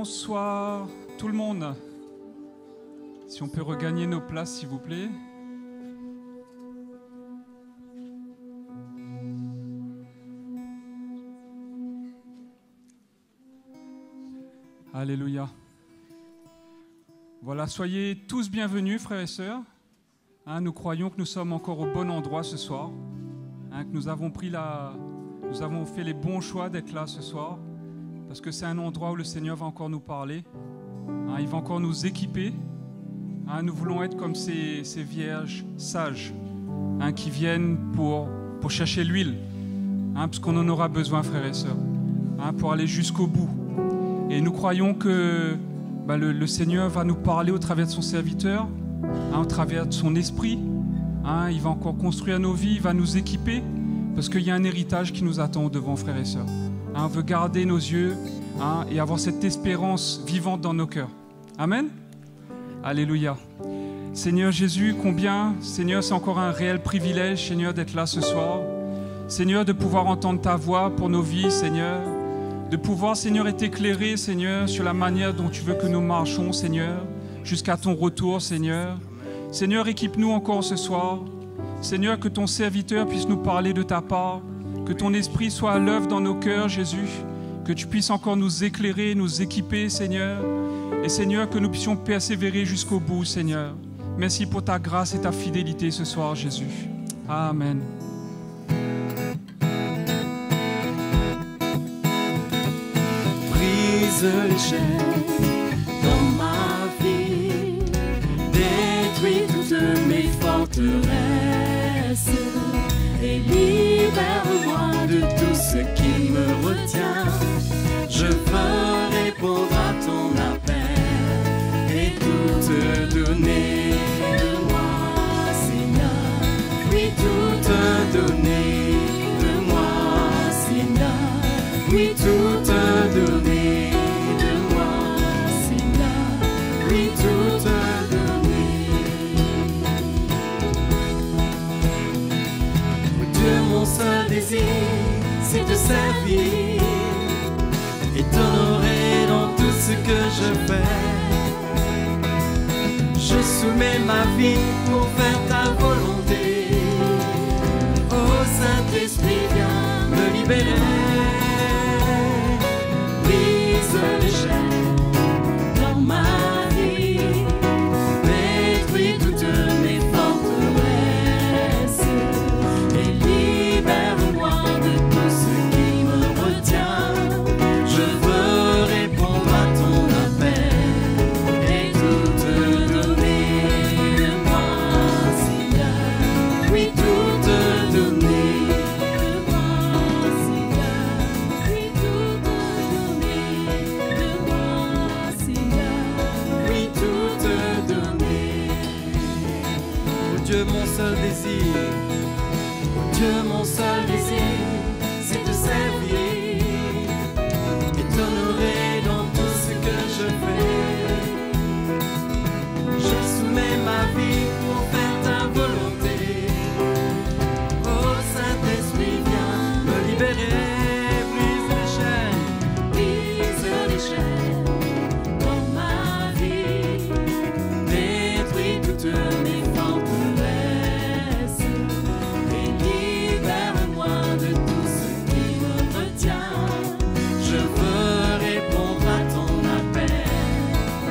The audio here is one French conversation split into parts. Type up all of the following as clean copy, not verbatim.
Bonsoir tout le monde. Si on peut regagner nos places, s'il vous plaît. Alléluia. Voilà, soyez tous bienvenus, frères et sœurs. Nous croyons que nous sommes encore au bon endroit ce soir, que nous avons fait les bons choix d'être là ce soir, parce que c'est un endroit où le Seigneur va encore nous parler. Il va encore nous équiper. Nous voulons être comme ces vierges sages qui viennent pour chercher l'huile, parce qu'on en aura besoin, frères et sœurs, pour aller jusqu'au bout. Et nous croyons que le Seigneur va nous parler au travers de son serviteur, au travers de son esprit. Il va encore construire nos vies, il va nous équiper, parce qu'il y a un héritage qui nous attend au devant, frères et sœurs. On veut garder nos yeux et avoir cette espérance vivante dans nos cœurs. Amen. Alléluia. Seigneur Jésus, combien, Seigneur, c'est encore un réel privilège, Seigneur, d'être là ce soir. Seigneur, de pouvoir entendre ta voix pour nos vies, Seigneur. De pouvoir, Seigneur, être éclairé, Seigneur, sur la manière dont tu veux que nous marchons, Seigneur, jusqu'à ton retour, Seigneur. Seigneur, équipe-nous encore ce soir. Seigneur, que ton serviteur puisse nous parler de ta part. Que ton esprit soit à l'œuvre dans nos cœurs, Jésus. Que tu puisses encore nous éclairer, nous équiper, Seigneur. Et Seigneur, que nous puissions persévérer jusqu'au bout, Seigneur. Merci pour ta grâce et ta fidélité ce soir, Jésus. Amen. Brise les chaînes dans ma vie, détruis toutes mes forteresses et libère-moi de tout ce qui me retient. Je veux répondre à ton appel et tout te donner de moi, Seigneur. Oui, tout te donner de moi, Seigneur. Oui, tout te donner de moi, Seigneur. Oui, tout te donner. Oh Dieu, mon seul désir, c'est de servir et t'honorer dans tout ce que je fais. Je soumets ma vie pour faire ta volonté. Oh Saint-Esprit, viens me libérer. Brise les chaînes dans ma vie, détruis toutes mes forteresses et libère-moi de tout ce qui me retient. Je veux répondre à ton appel et tout te donner de moi, Seigneur. Oui, tout te donner de moi, Seigneur. Oui, tout te donner de moi, Seigneur. Oui, tout te donner. Oh Dieu, mon seul désir, oh Dieu, mon seul désir, c'est de servir et t'honorer dans tout ce que je fais. Je soumets ma vie pour faire ta volonté. Oh Saint-Esprit, viens me libérer. Brise les chaînes dans ma vie, détruis toutes mes forteresses et libère-moi de tout ce qui me retient. Je veux répondre à ton appel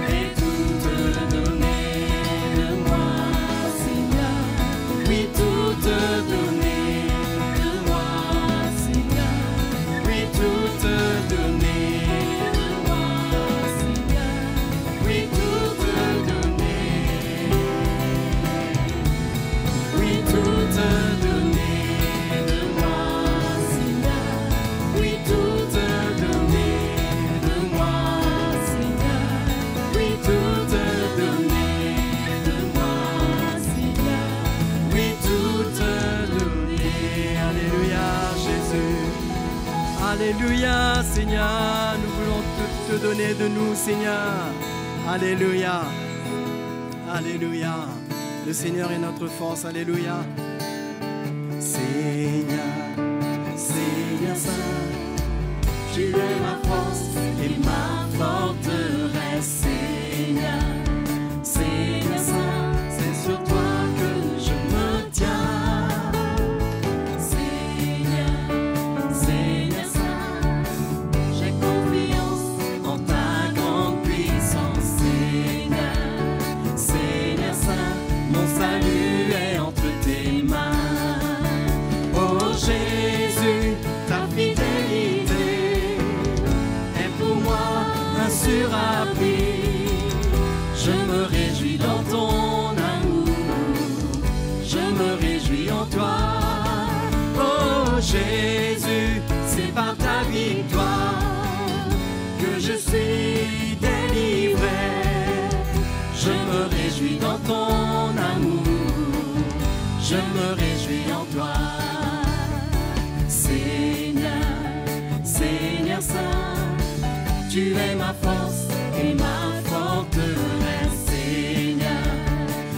et tout te donner de moi, Seigneur. Oui, tout te donner de moi, Seigneur. Oui, tout te donner de moi, Seigneur. Oui, tout te donner. Oui, tout te donner de moi, Seigneur. Oui, tout te donner de moi, Seigneur. Oui, tout te donner de moi, Seigneur. Oui, tout te donner. Alléluia, Jésus. Alléluia, Seigneur. Nous voulons tout te donner de nous, Seigneur. Alléluia. Alléluia. Le Seigneur est notre force. Alléluia. Seigneur, Seigneur Saint, tu es ma force et ma forteresse. un sûr abri. Je me réjouis dans ton amour, je me réjouis en toi. Oh Jésus, c'est par ta victoire que je suis délivré. Je me réjouis dans ton amour, je me réjouis en toi. Seigneur, Seigneur Saint, tu es ma force et ma forteresse. Seigneur,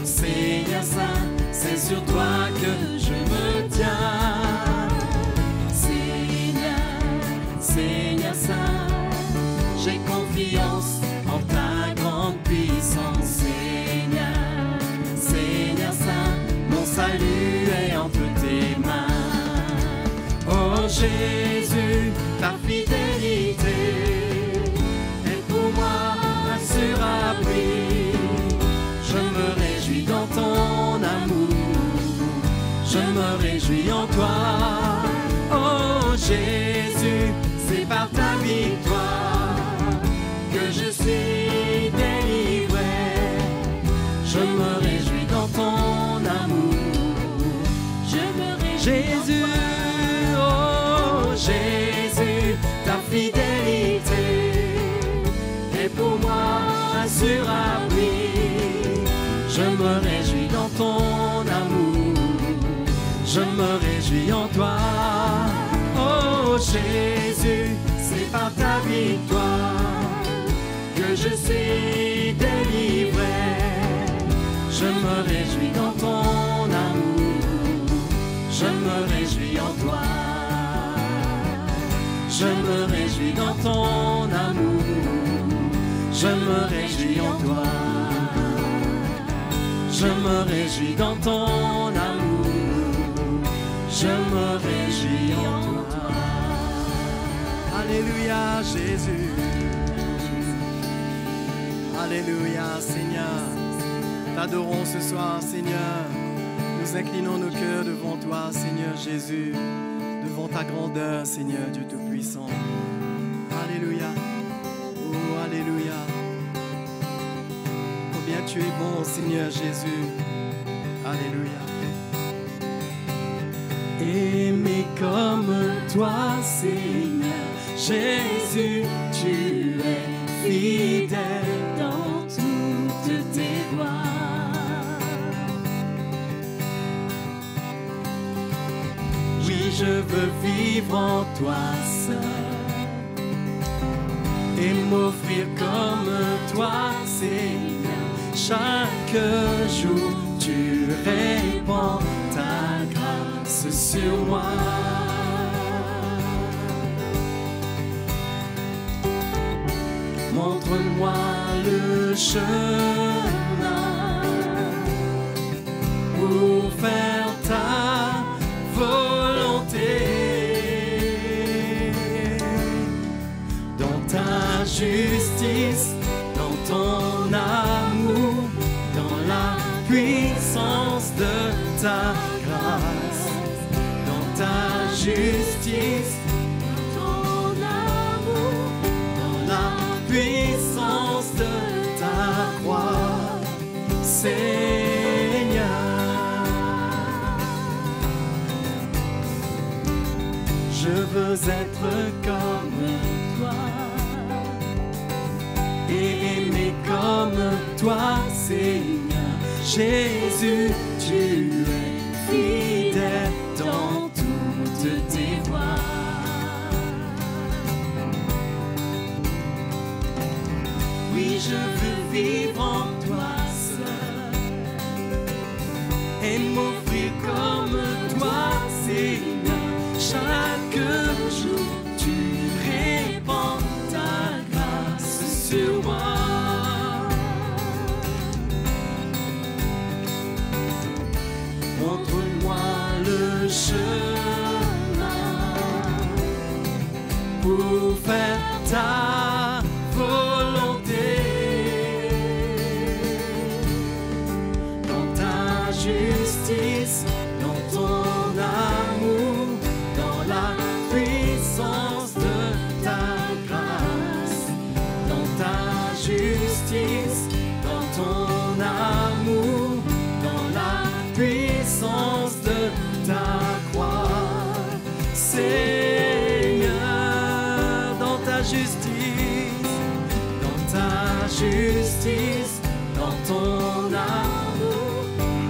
Seigneur Saint, c'est sur toi que je me tiens. Seigneur, Seigneur Saint, j'ai confiance en ta grande puissance. Seigneur, Seigneur Saint, mon salut est entre tes mains. Oh Jésus, ta fidélité est pour moi un sûr abri. Je me réjouis dans ton amour, je me réjouis en toi. Oh Jésus, c'est par ta victoire que je suis délivré. Je me réjouis dans ton amour, je me réjouis. Jésus, oh Jésus, ta fidélité est pour moi un sûr abri. Je me réjouis dans ton amour, je me réjouis en toi. Oh Jésus, c'est par ta victoire que je suis délivré. Je me réjouis dans ton amour, je me réjouis en toi. Je me réjouis dans ton amour, je me réjouis en toi. Je me réjouis dans ton amour, je me réjouis en toi. Alléluia Jésus, alléluia Seigneur. T'adorons ce soir Seigneur, nous inclinons nos cœurs devant toi Seigneur Jésus, devant ta grandeur Seigneur Dieu Tout-Puissant. Alléluia, oh alléluia. Combien tu es bon Seigneur Jésus, alléluia. Aimer comme toi Seigneur Jésus, tu es fidèle dans toutes tes voies. Oui, je veux vivre en toi seul et m'offrir comme toi Seigneur. Chaque jour tu répands ta grâce sur moi. Montre-moi le chemin pour faire ta volonté. Dans ta justice, dans ton amour, dans la puissance de ta grâce. Dans ta justice, dans ton amour, dans la puissance de ta croix, Seigneur. Je veux être comme toi et aimer comme toi, Seigneur. Jésus, tu es fidèle dans toutes tes voies. Oui, je veux vivre en toi seul et m'offrir comme toi, Seigneur. Chaque jour, tu répands ta grâce sur moi. Montre-moi le chemin pour faire ta volonté. Dans ta justice, dans ton amour, justice, dans ton amour, dans la puissance de ta croix. Seigneur, dans ta justice, dans ton amour,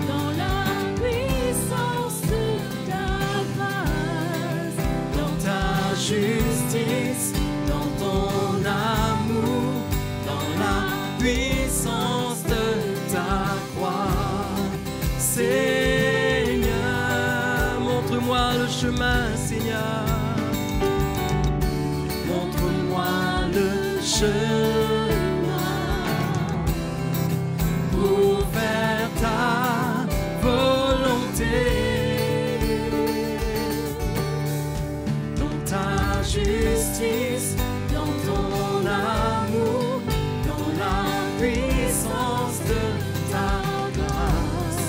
dans la puissance de ta grâce, dans ta justice, dans ton amour, dans la puissance de ta croix. Seigneur, montre-moi le chemin, Seigneur. Montre-moi le chemin pour faire ta volonté. Dans ta justice, dans ton amour, dans la puissance de ta grâce.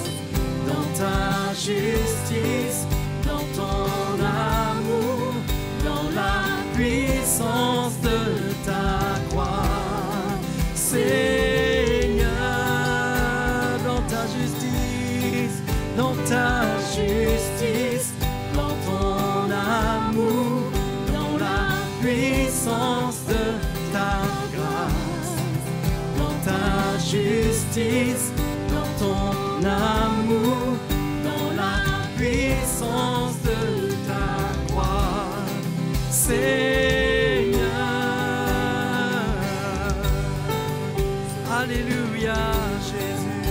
Dans ta justice, dans ton amour, dans la puissance de ta croix. Seigneur, dans ta justice, dans ton amour, dans la puissance de ta grâce. Dans ta justice, dans ton amour, dans la puissance de ta croix. Seigneur, alléluia, Jésus.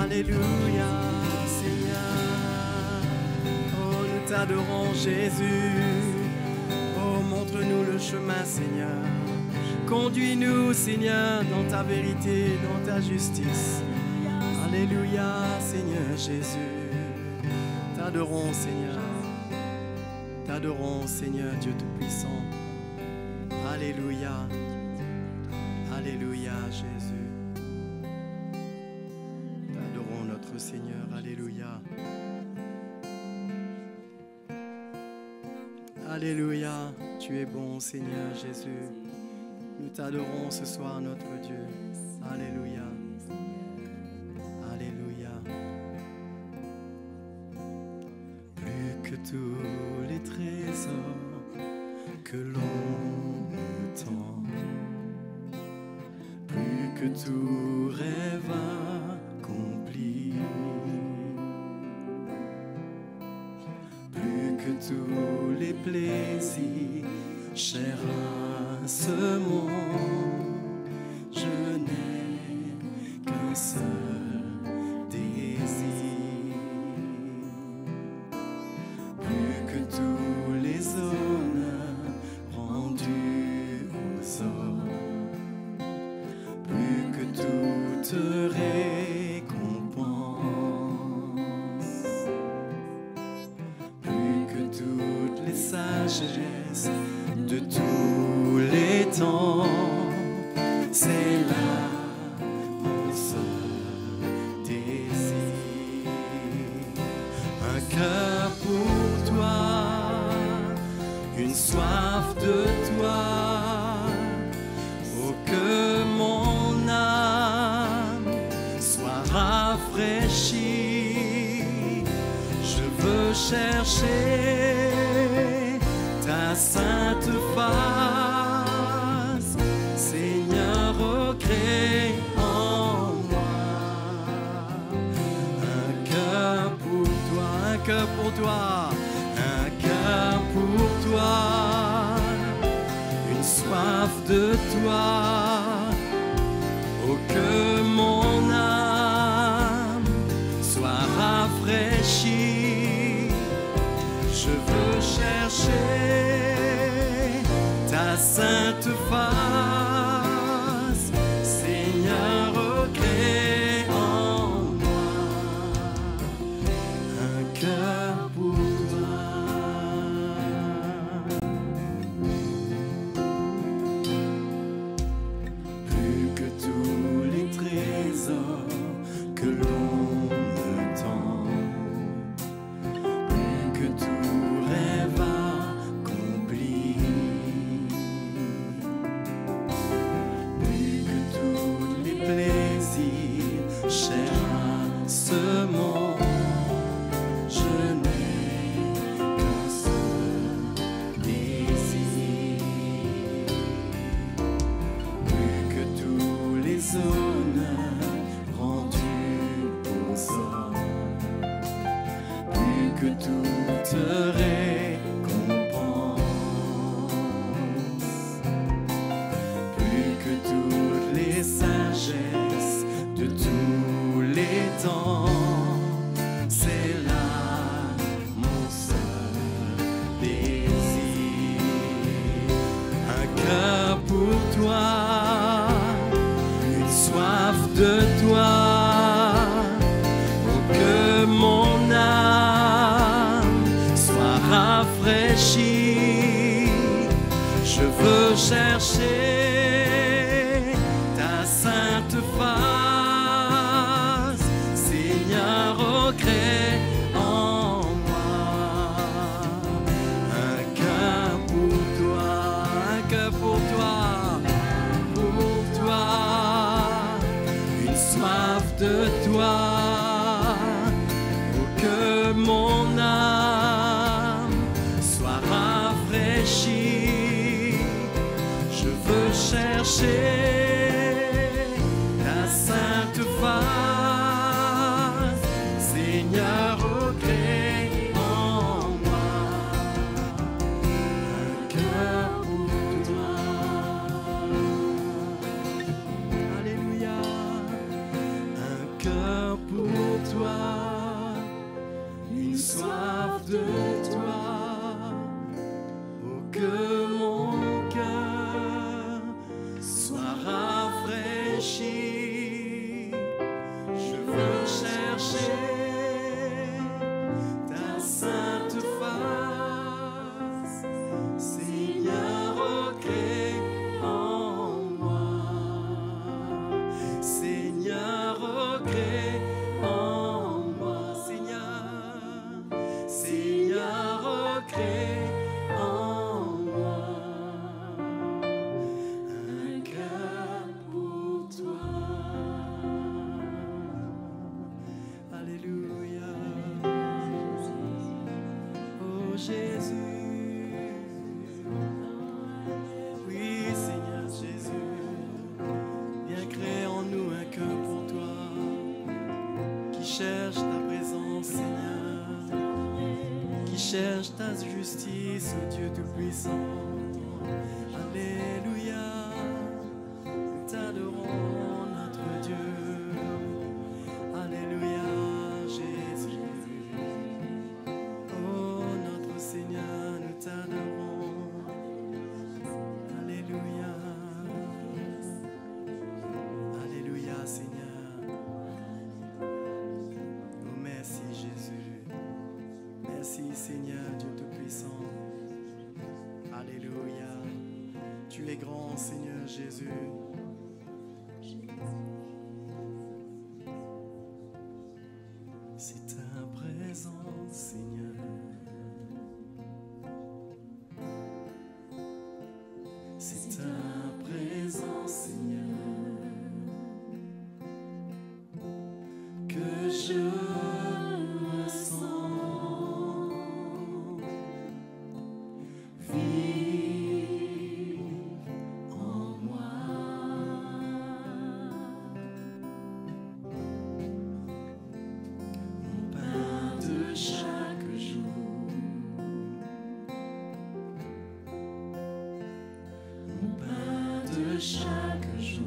Alléluia, Seigneur. Oh, nous t'adorons, Jésus. Oh, montre-nous le chemin, Seigneur. Conduis-nous, Seigneur, dans ta vérité, dans ta justice. Alléluia, Seigneur Jésus. T'adorons, Seigneur. T'adorons, Seigneur Dieu Tout-Puissant. Alléluia. Alléluia, Jésus. T'adorons notre Seigneur. Alléluia. Alléluia. Tu es bon, Seigneur Jésus. Nous t'adorons ce soir, notre Dieu. Alléluia. Alléluia. Plus que tous les trésors que l'on me tend, plus que tout rêve accompli, plus que tous les plaisirs chers à ce monde, je n'ai qu'un seul désir. Plus que tous les honneurs rendus aux hommes, plus que toute récompense, plus que toutes les sagesses de tous les temps, c'est là mon seul désir. Un cœur pour toi, une soif de toi, oh que mon âme soit rafraîchie. Je veux chercher ta sainte face, Seigneur, recrée en moi un cœur pour toi, un cœur pour toi, un cœur pour toi, une soif de toi, oh que mon âme soit rafraîchie. Je veux chercher ta sainte face, Seigneur, recrée en moi un cœur pour toi. Plus que tous les trésors que l'on me tend, plus que tout rêve accompli, t'attends, c'est là mon seul désir. Un cœur pour toi, une soif de toi, pour que mon âme soit rafraîchie. Je veux chercher ta sainte face, Seigneur, recrée en moi un cœur pour toi, un cœur pour toi, une soif de toi, pour que mon âme soit rafraîchie. Je veux chercher ta sainte face, Seigneur, recrée en moi un cœur pour toi. Alléluia, un cœur pour toi, une soif de toi, pour que mon cœur soit rafraîchi. Je veux chercher ta sainte face, Seigneur, recrée en moi, Seigneur, recrée en moi, Seigneur, recrée en moi un cœur pour toi. Alléluia. Oh Jésus, oui Seigneur Jésus, viens créer en nous un cœur pour toi, qui cherche ta présence, Seigneur, qui cherche ta justice, oh Dieu Tout-Puissant. Alléluia, nous t'adorons, notre Dieu. Alléluia, Jésus. Oh, notre Seigneur, nous t'adorons. Alléluia. Alléluia, Seigneur. Oh, merci, Jésus. Merci, Seigneur, Dieu Tout-Puissant. Alléluia. Tu es grand, Seigneur Jésus. C'est ta présence, Seigneur. C'est ta présence, Seigneur, que je ressens. Chaque jour,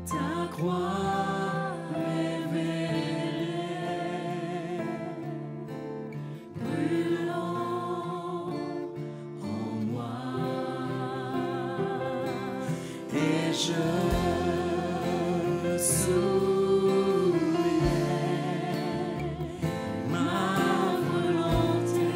ta croix révélée, brûlant en moi, et je souviens ma volonté.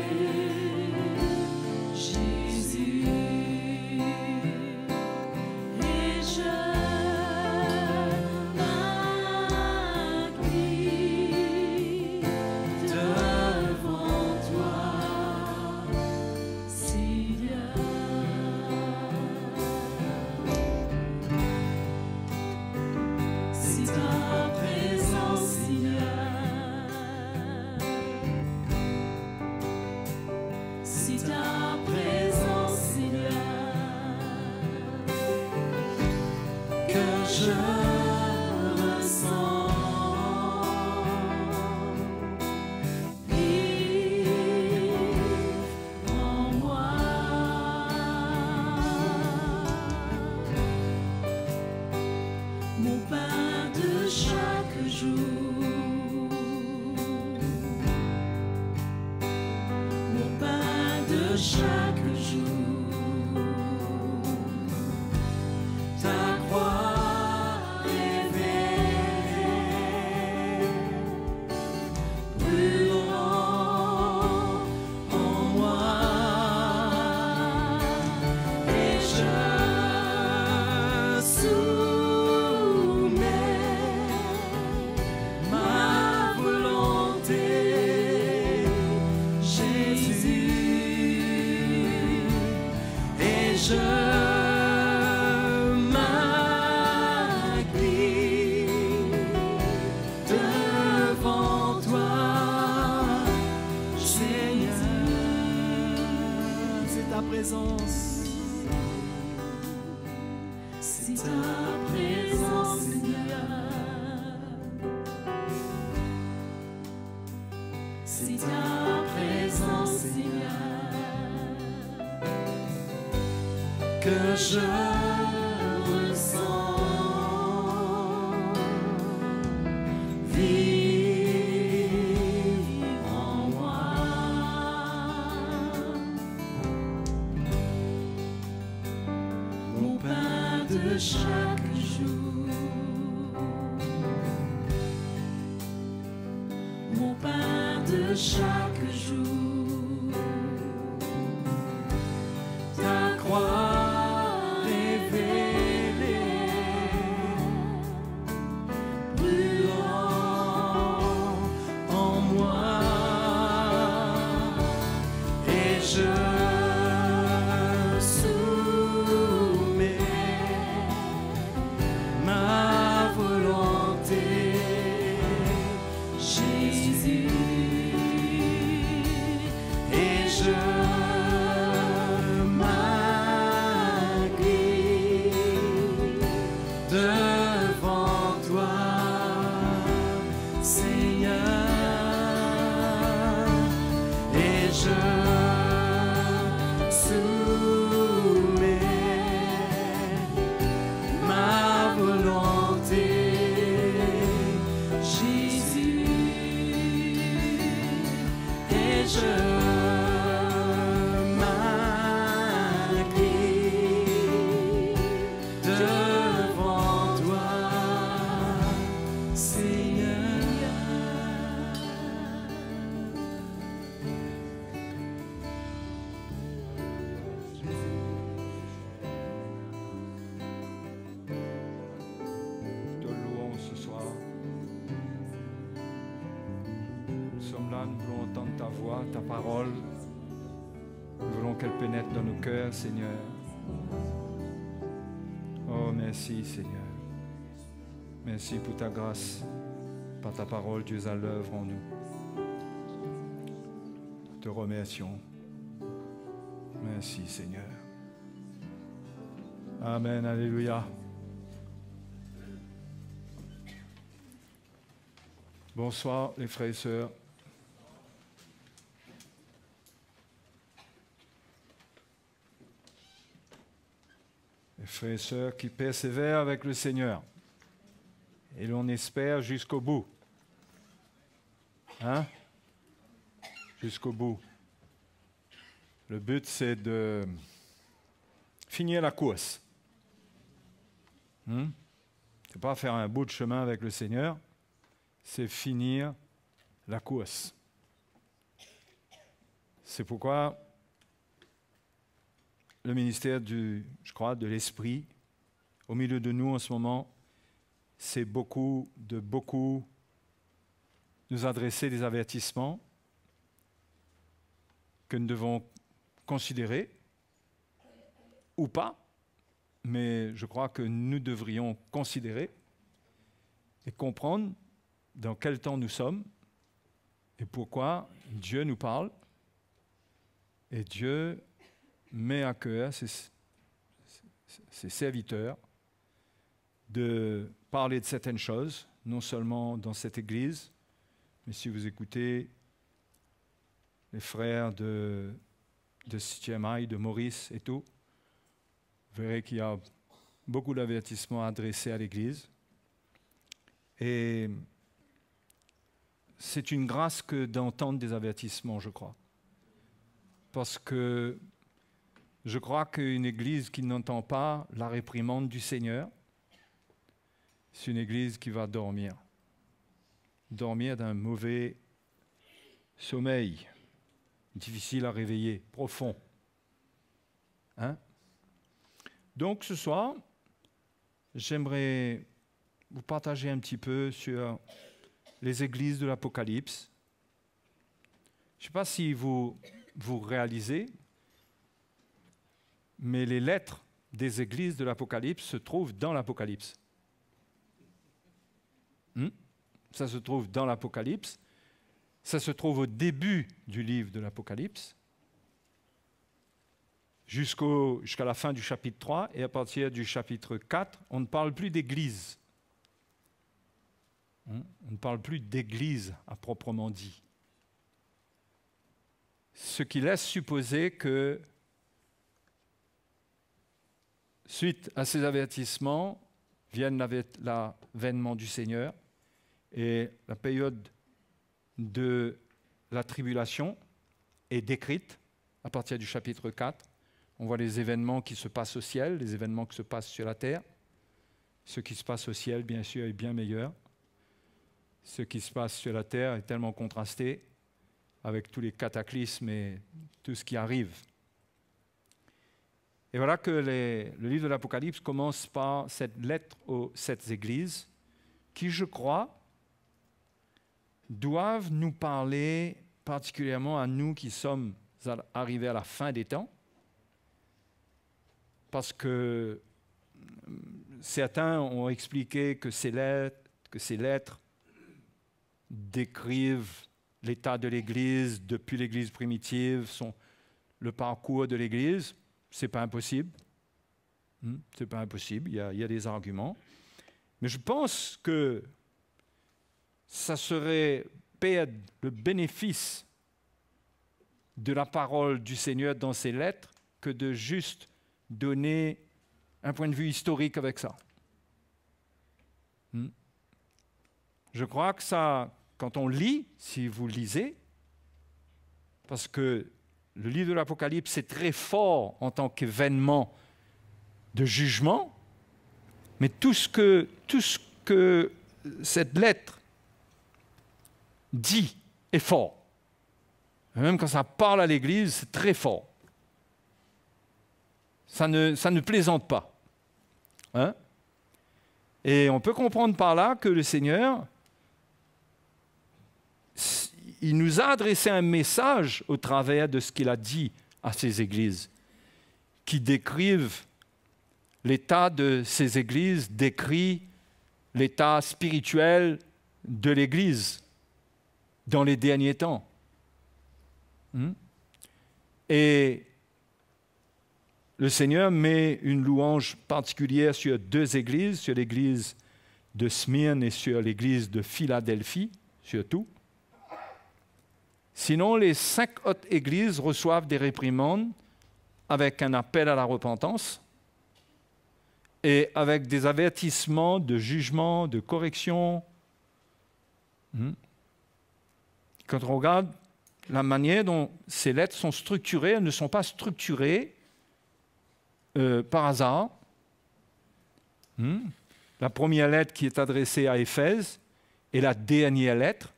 Mon Père. jour. Mon pain de chaque jour. Ta croix révélée, brûlant en moi, et je soumets ma volonté, Jésus, et je m'incline devant toi, Seigneur. C'est ta présence. C'est ta présence, Seigneur. C'est ta présence, Seigneur, que je ressens. Vive en moi. Mon pain de chaque jour. Mon pain de chaque jour. Ta croix révélée, brûlant en moi, et je soumets ma volonté, Jésus, et je m'incline devant toi, Seigneur, et je soumets ma volonté, Jésus, et je m'incline devant toi, Seigneur. Te louons ce soir. Nous sommes là, nous voulons entendre ta voix, ta parole. Nous voulons qu'elle pénètre dans nos cœurs, Seigneur. Oh, merci, Seigneur. Merci pour ta grâce. Par ta parole, Dieu est à l'œuvre en nous. Nous te remercions. Merci, Seigneur. Amen, alléluia. Bonsoir, les frères et sœurs. Les frères et sœurs qui persévèrent avec le Seigneur. Et l'on espère jusqu'au bout. Hein? Jusqu'au bout. Le but, c'est de finir la course. C'est pas faire un bout de chemin avec le Seigneur, c'est finir la course. C'est pourquoi le ministère de l'Esprit, au milieu de nous en ce moment, c'est beaucoup nous adresser des avertissements que nous devons considérer ou pas, mais je crois que nous devrions considérer et comprendre dans quel temps nous sommes et pourquoi Dieu nous parle et Dieu met à cœur ses serviteurs de parler de certaines choses, non seulement dans cette église, mais si vous écoutez les frères de CTMI, de Maurice et tout, vous verrez qu'il y a beaucoup d'avertissements adressés à l'église. Et c'est une grâce que d'entendre des avertissements, je crois. Parce que je crois qu'une église qui n'entend pas la réprimande du Seigneur, c'est une église qui va dormir. Dormir d'un mauvais sommeil, difficile à réveiller, profond. Hein? Donc ce soir, j'aimerais vous partager un petit peu sur les églises de l'Apocalypse. Je ne sais pas si vous réalisez, mais les lettres des églises de l'Apocalypse se trouvent dans l'Apocalypse. Ça se trouve dans l'Apocalypse. Ça se trouve au début du livre de l'Apocalypse, jusqu'à la fin du chapitre 3, et à partir du chapitre 4, on ne parle plus d'église. On ne parle plus d'église à proprement dit. Ce qui laisse supposer que, suite à ces avertissements, vienne l'avènement du Seigneur et la période de la tribulation est décrite à partir du chapitre 4. On voit les événements qui se passent au ciel, les événements qui se passent sur la terre. Ce qui se passe au ciel, bien sûr, est bien meilleur. Ce qui se passe sur la terre est tellement contrasté avec tous les cataclysmes et tout ce qui arrive. Et voilà que le livre de l'Apocalypse commence par cette lettre aux 7 églises qui, je crois, doivent nous parler particulièrement à nous qui sommes arrivés à la fin des temps, parce que certains ont expliqué que ces lettres décrivent l'état de l'Église depuis l'Église primitive, le parcours de l'Église. Ce n'est pas impossible. C'est pas impossible, il y a des arguments. Mais je pense que ça serait perdre le bénéfice de la parole du Seigneur dans ces lettres que de juste donner un point de vue historique avec ça. Je crois que ça, quand on lit, si vous lisez, parce que le livre de l'Apocalypse est très fort en tant qu'événement de jugement, mais tout ce que cette lettre dit est fort. Même quand ça parle à l'Église, c'est très fort. Ça ne plaisante pas. Hein? Et on peut comprendre par là que le Seigneur, il nous a adressé un message au travers de ce qu'il a dit à ces églises, qui décrivent l'état de ces églises, décrit l'état spirituel de l'Église dans les derniers temps. Et le Seigneur met une louange particulière sur 2 églises, sur l'église de Smyrne et sur l'église de Philadelphie, surtout. Sinon, les 5 autres églises reçoivent des réprimandes avec un appel à la repentance et avec des avertissements de jugement, de correction. Quand on regarde la manière dont ces lettres sont structurées, elles ne sont pas structurées par hasard. La première lettre qui est adressée à Éphèse est la dernière lettre.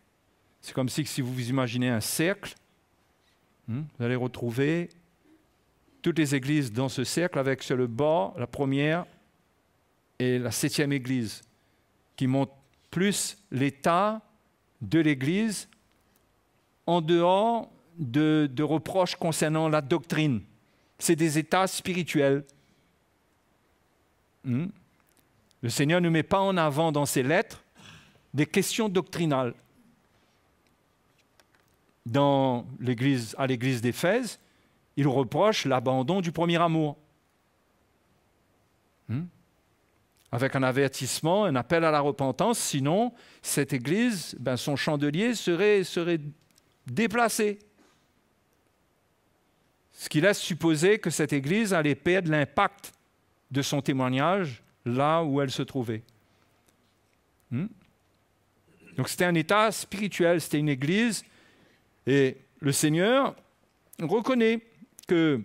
C'est comme si vous vous imaginez un cercle, vous allez retrouver toutes les églises dans ce cercle avec sur le bord la première et la 7e église qui montrent plus l'état de l'église en dehors de reproches concernant la doctrine. C'est des états spirituels. Le Seigneur ne met pas en avant dans ses lettres des questions doctrinales. À l'église d'Éphèse, il reproche l'abandon du premier amour. Avec un avertissement, un appel à la repentance, sinon cette église, son chandelier serait déplacé. Ce qui laisse supposer que cette église allait perdre l'impact de son témoignage là où elle se trouvait. Donc c'était un état spirituel, c'était une église. Et le Seigneur reconnaît qu'il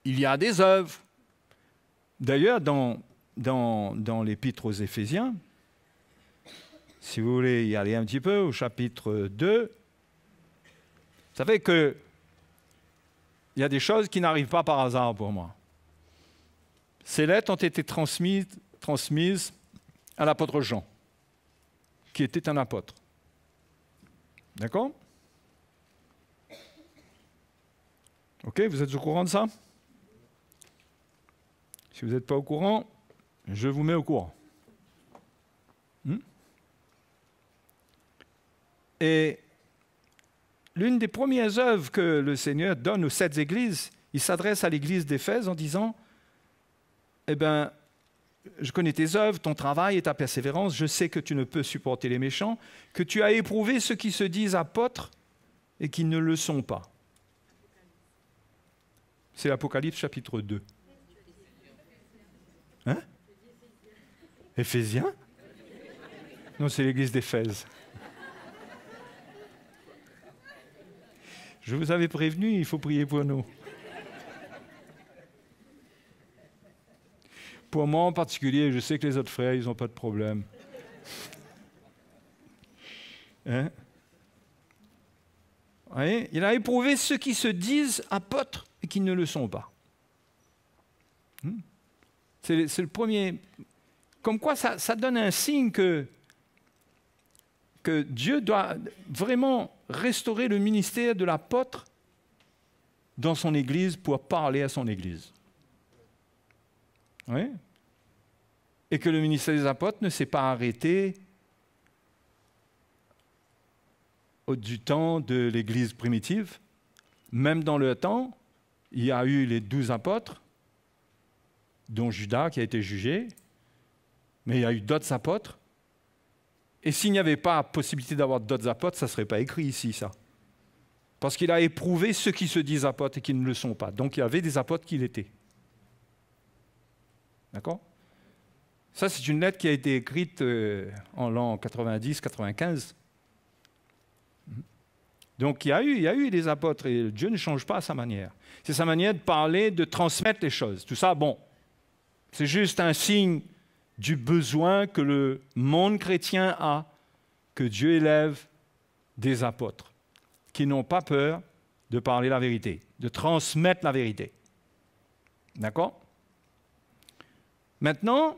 y a des œuvres. D'ailleurs, dans l'épître aux Éphésiens, si vous voulez y aller un petit peu, au chapitre 2, vous savez qu'il y a des choses qui n'arrivent pas par hasard pour moi. Ces lettres ont été transmises à l'apôtre Jean, qui était un apôtre. D'accord? Ok, vous êtes au courant de ça? Si vous n'êtes pas au courant, je vous mets au courant. Et l'une des premières œuvres que le Seigneur donne aux 7 églises, il s'adresse à l'église d'Éphèse en disant « Eh bien, je connais tes œuvres, ton travail et ta persévérance, je sais que tu ne peux supporter les méchants, que tu as éprouvé ceux qui se disent apôtres et qui ne le sont pas. » C'est l'Apocalypse chapitre 2. Hein? Éphésiens? Non, c'est l'église d'Éphèse. Je vous avais prévenu, il faut prier pour nous. Pour moi en particulier, je sais que les autres frères, ils n'ont pas de problème. Hein? Oui, il a éprouvé ceux qui se disent apôtres et qui ne le sont pas. C'est le premier. Comme quoi, ça donne un signe que Dieu doit vraiment restaurer le ministère de l'apôtre dans son Église pour parler à son Église. Oui. Et que le ministère des apôtres ne s'est pas arrêté du temps de l'Église primitive. Même dans le temps, il y a eu les 12 apôtres, dont Judas qui a été jugé, mais il y a eu d'autres apôtres. Et s'il n'y avait pas possibilité d'avoir d'autres apôtres, ça ne serait pas écrit ici, ça. Parce qu'il a éprouvé ceux qui se disent apôtres et qui ne le sont pas. Donc il y avait des apôtres qui l'étaient. D'accord? Ça, c'est une lettre qui a été écrite en l'an 90-95. Donc il y a eu des apôtres et Dieu ne change pas sa manière. C'est sa manière de parler, de transmettre les choses. Tout ça, bon, c'est juste un signe du besoin que le monde chrétien a, que Dieu élève des apôtres qui n'ont pas peur de parler la vérité, de transmettre la vérité. D'accord? Maintenant,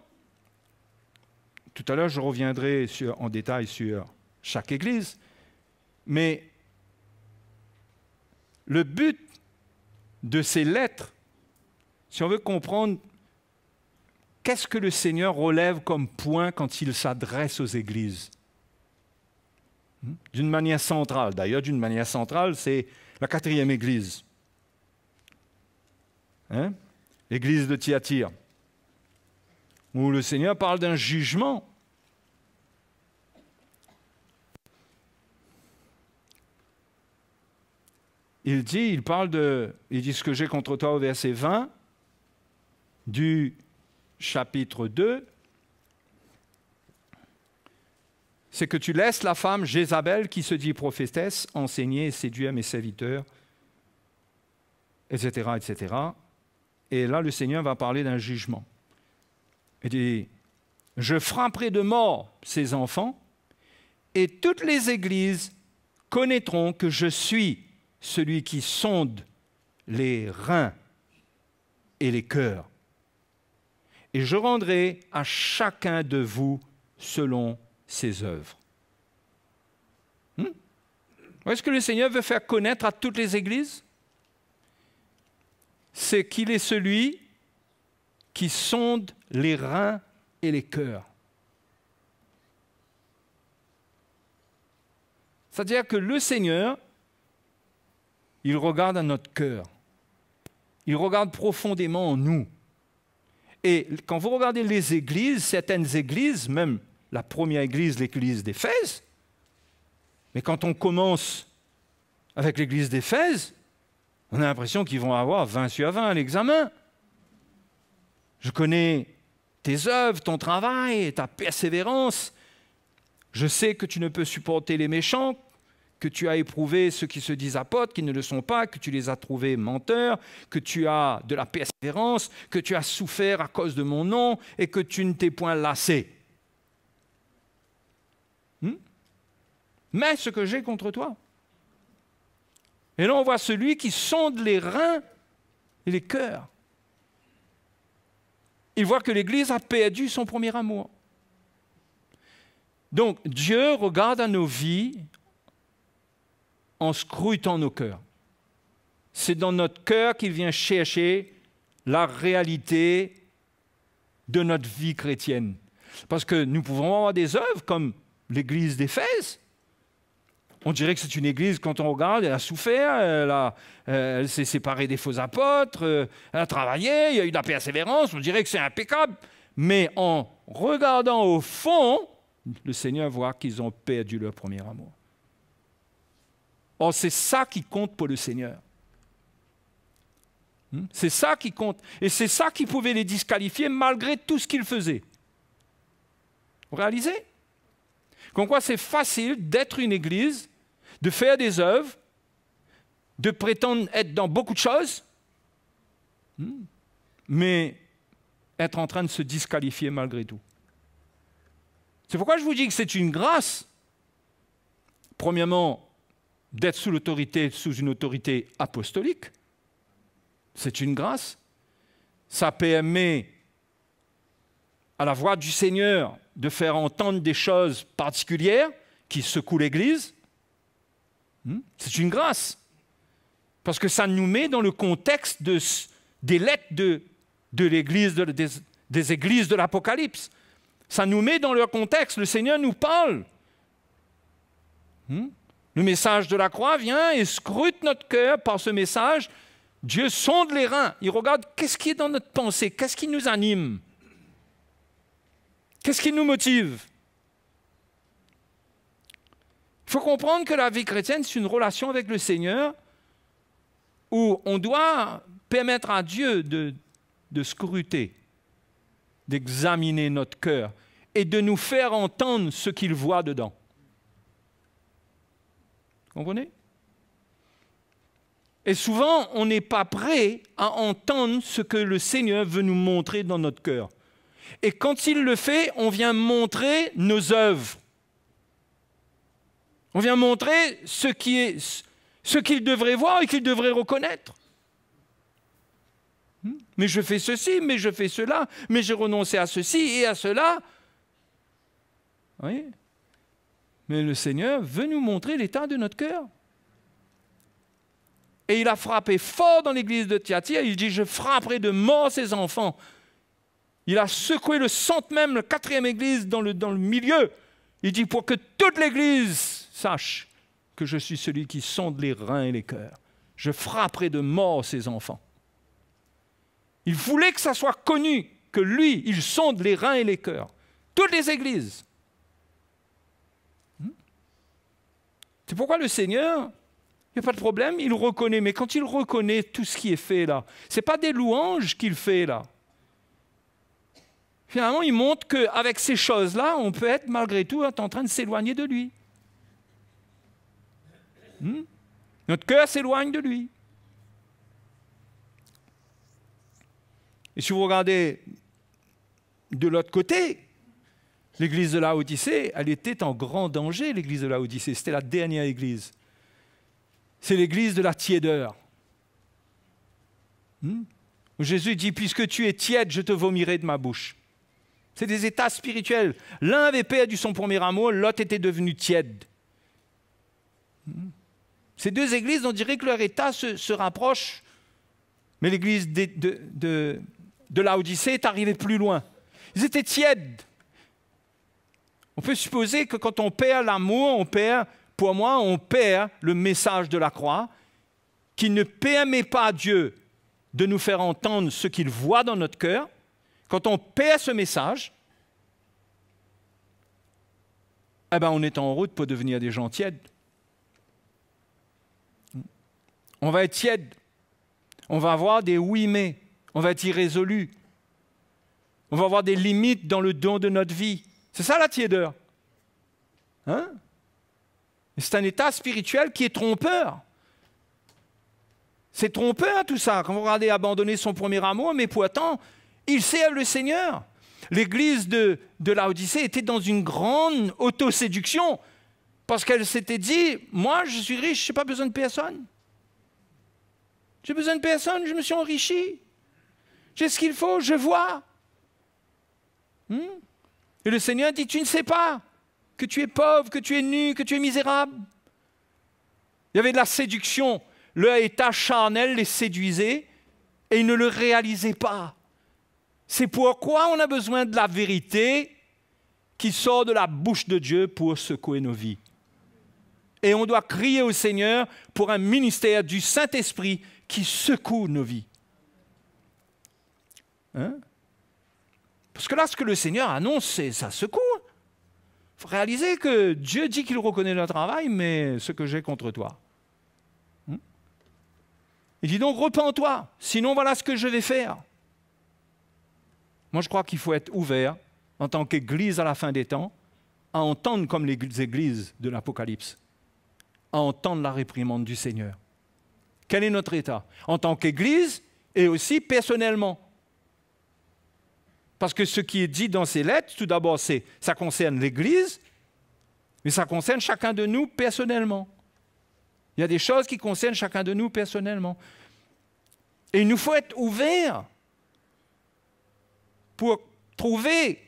tout à l'heure, je reviendrai en détail sur chaque église, mais le but de ces lettres, si on veut comprendre qu'est-ce que le Seigneur relève comme point quand il s'adresse aux églises, d'une manière centrale. D'ailleurs, d'une manière centrale, c'est la 4e église. Hein? L'église de Thyatire, où le Seigneur parle d'un jugement. Il dit ce que j'ai contre toi au verset 20 du chapitre 2, c'est que tu laisses la femme Jézabel qui se dit prophétesse enseigner et séduire mes serviteurs, etc., etc. Et là, le Seigneur va parler d'un jugement. Il dit, je frapperai de mort ces enfants et toutes les églises connaîtront que je suis celui qui sonde les reins et les cœurs. Et je rendrai à chacun de vous selon ses œuvres. Est-ce que le Seigneur veut faire connaître à toutes les églises? C'est qu'il est celui qui sonde les reins et les cœurs. C'est-à-dire que le Seigneur, il regarde à notre cœur. Il regarde profondément en nous. Et quand vous regardez les églises, certaines églises, même la première église, l'église d'Éphèse, mais quand on commence avec l'église d'Éphèse, on a l'impression qu'ils vont avoir 20 sur 20 à l'examen. Je connais tes œuvres, ton travail, ta persévérance. Je sais que tu ne peux supporter les méchants, que tu as éprouvé ceux qui se disent apôtres, qui ne le sont pas, que tu les as trouvés menteurs, que tu as de la persévérance, que tu as souffert à cause de mon nom et que tu ne t'es point lassé. Mais ce que j'ai contre toi. Et là, on voit celui qui sonde les reins et les cœurs. Il voit que l'Église a perdu son premier amour. Donc, Dieu regarde à nos vies en scrutant nos cœurs. C'est dans notre cœur qu'il vient chercher la réalité de notre vie chrétienne. Parce que nous pouvons avoir des œuvres comme l'Église d'Éphèse. On dirait que c'est une église, quand on regarde, elle a souffert, elle s'est séparée des faux apôtres, elle a travaillé, il y a eu de la persévérance, on dirait que c'est impeccable. Mais en regardant au fond, le Seigneur voit qu'ils ont perdu leur premier amour. Or, c'est ça qui compte pour le Seigneur. C'est ça qui compte. Et c'est ça qui pouvait les disqualifier malgré tout ce qu'ils faisaient. Vous réalisez? Comme quoi c'est facile d'être une église, de faire des œuvres, de prétendre être dans beaucoup de choses, mais être en train de se disqualifier malgré tout. C'est pourquoi je vous dis que c'est une grâce, premièrement, d'être sous une autorité apostolique. C'est une grâce. Ça permet à la voix du Seigneur de faire entendre des choses particulières qui secouent l'Église. C'est une grâce. Parce que ça nous met dans le contexte des lettres de l'Église, des églises de l'Apocalypse. Ça nous met dans leur contexte. Le Seigneur nous parle. Le message de la croix vient et scrute notre cœur par ce message. Dieu sonde les reins. Il regarde qu'est-ce qui est dans notre pensée, qu'est-ce qui nous anime. Qu'est-ce qui nous motive? Il faut comprendre que la vie chrétienne, c'est une relation avec le Seigneur où on doit permettre à Dieu de scruter, d'examiner notre cœur et de nous faire entendre ce qu'il voit dedans. Vous comprenez? Et souvent, on n'est pas prêt à entendre ce que le Seigneur veut nous montrer dans notre cœur. Et quand il le fait, on vient montrer nos œuvres. On vient montrer ce qu'il devrait voir et qu'il devrait reconnaître. Mais je fais ceci, mais je fais cela, mais j'ai renoncé à ceci et à cela. Vous voyez? Mais le Seigneur veut nous montrer l'état de notre cœur. Et il a frappé fort dans l'église de Thyatire. Il dit, je frapperai de mort ces enfants. Il a secoué le centre même, la 4e église dans le milieu. Il dit, pour que toute l'église sache que je suis celui qui sonde les reins et les cœurs. Je frapperai de mort ces enfants. Il voulait que ça soit connu que lui, il sonde les reins et les cœurs. Toutes les églises. C'est pourquoi le Seigneur, il n'y a pas de problème, il reconnaît. Mais quand il reconnaît tout ce qui est fait là, ce n'est pas des louanges qu'il fait là. Finalement, il montre qu'avec ces choses-là, on peut être malgré tout en train de s'éloigner de lui. Notre cœur s'éloigne de lui. Et si vous regardez de l'autre côté, l'église de Laodicée, elle était en grand danger, l'église de Laodicée. C'était la dernière église. C'est l'église de la tiédeur. Jésus dit, puisque tu es tiède, je te vomirai de ma bouche. C'est des états spirituels. L'un avait perdu son premier amour, l'autre était devenu tiède. Ces deux églises, on dirait que leur état se rapproche. Mais l'église de Laodicée est arrivée plus loin. Ils étaient tièdes. On peut supposer que quand on perd l'amour, pour moi, on perd le message de la croix qui ne permet pas à Dieu de nous faire entendre ce qu'il voit dans notre cœur. Quand on perd ce message, on est en route pour devenir des gens tièdes. On va être tiède. On va avoir des oui mais. On va être irrésolu. On va avoir des limites dans le don de notre vie. C'est ça la tiédeur. Hein? C'est un état spirituel qui est trompeur. C'est trompeur tout ça. Quand vous regardez abandonner son premier amour, mais pourtant, il sert le Seigneur. L'église de Laodicée était dans une grande autoséduction parce qu'elle s'était dit, moi je suis riche, je n'ai pas besoin de personne. J'ai besoin de personne, je me suis enrichi. J'ai ce qu'il faut, je vois. Et le Seigneur dit, tu ne sais pas que tu es pauvre, que tu es nu, que tu es misérable. Il y avait de la séduction. Leur état charnel les séduisait et ils ne le réalisaient pas. C'est pourquoi on a besoin de la vérité qui sort de la bouche de Dieu pour secouer nos vies. Et on doit crier au Seigneur pour un ministère du Saint-Esprit qui secoue nos vies. Hein? Parce que là, ce que le Seigneur annonce, ça secoue. Il faut réaliser que Dieu dit qu'il reconnaît notre travail, mais ce que j'ai contre toi. Il dit donc, repens-toi, sinon voilà ce que je vais faire. Moi, je crois qu'il faut être ouvert, en tant qu'Église à la fin des temps, à entendre comme les églises de l'Apocalypse, à entendre la réprimande du Seigneur. Quel est notre état? En tant qu'Église et aussi personnellement. Parce que ce qui est dit dans ces lettres, tout d'abord, ça concerne l'Église, mais ça concerne chacun de nous personnellement. Il y a des choses qui concernent chacun de nous personnellement. Et il nous faut être ouverts pour trouver,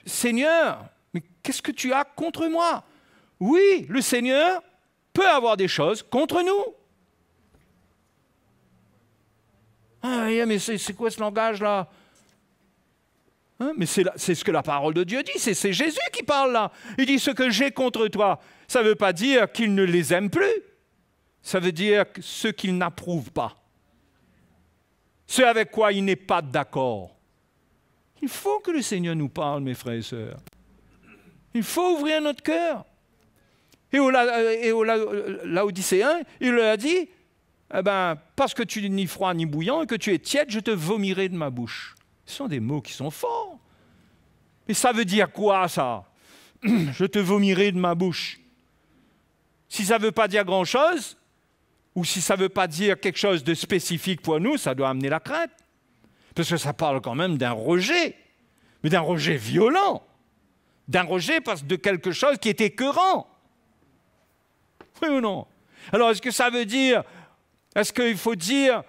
Seigneur, mais qu'est-ce que tu as contre moi? Oui, le Seigneur peut avoir des choses contre nous. Ah, mais c'est quoi ce langage-là? Hein? Mais c'est ce que la parole de Dieu dit, c'est Jésus qui parle là. Il dit, ce que j'ai contre toi, ça ne veut pas dire qu'il ne les aime plus. Ça veut dire ce qu'il n'approuve pas. Ce avec quoi il n'est pas d'accord. Il faut que le Seigneur nous parle, mes frères et sœurs. Il faut ouvrir notre cœur. Et aux Laodicéens, il leur a dit, eh ben, parce que tu n'es ni froid ni bouillant et que tu es tiède, je te vomirai de ma bouche. Ce sont des mots qui sont forts. Mais ça veut dire quoi, ça? Je te vomirai de ma bouche. Si ça ne veut pas dire grand-chose, ou si ça ne veut pas dire quelque chose de spécifique pour nous, ça doit amener la crainte. Parce que ça parle quand même d'un rejet, mais d'un rejet violent. D'un rejet de quelque chose qui est écœurant. Oui ou non? Alors, est-ce que ça veut dire, est-ce qu'il faut dire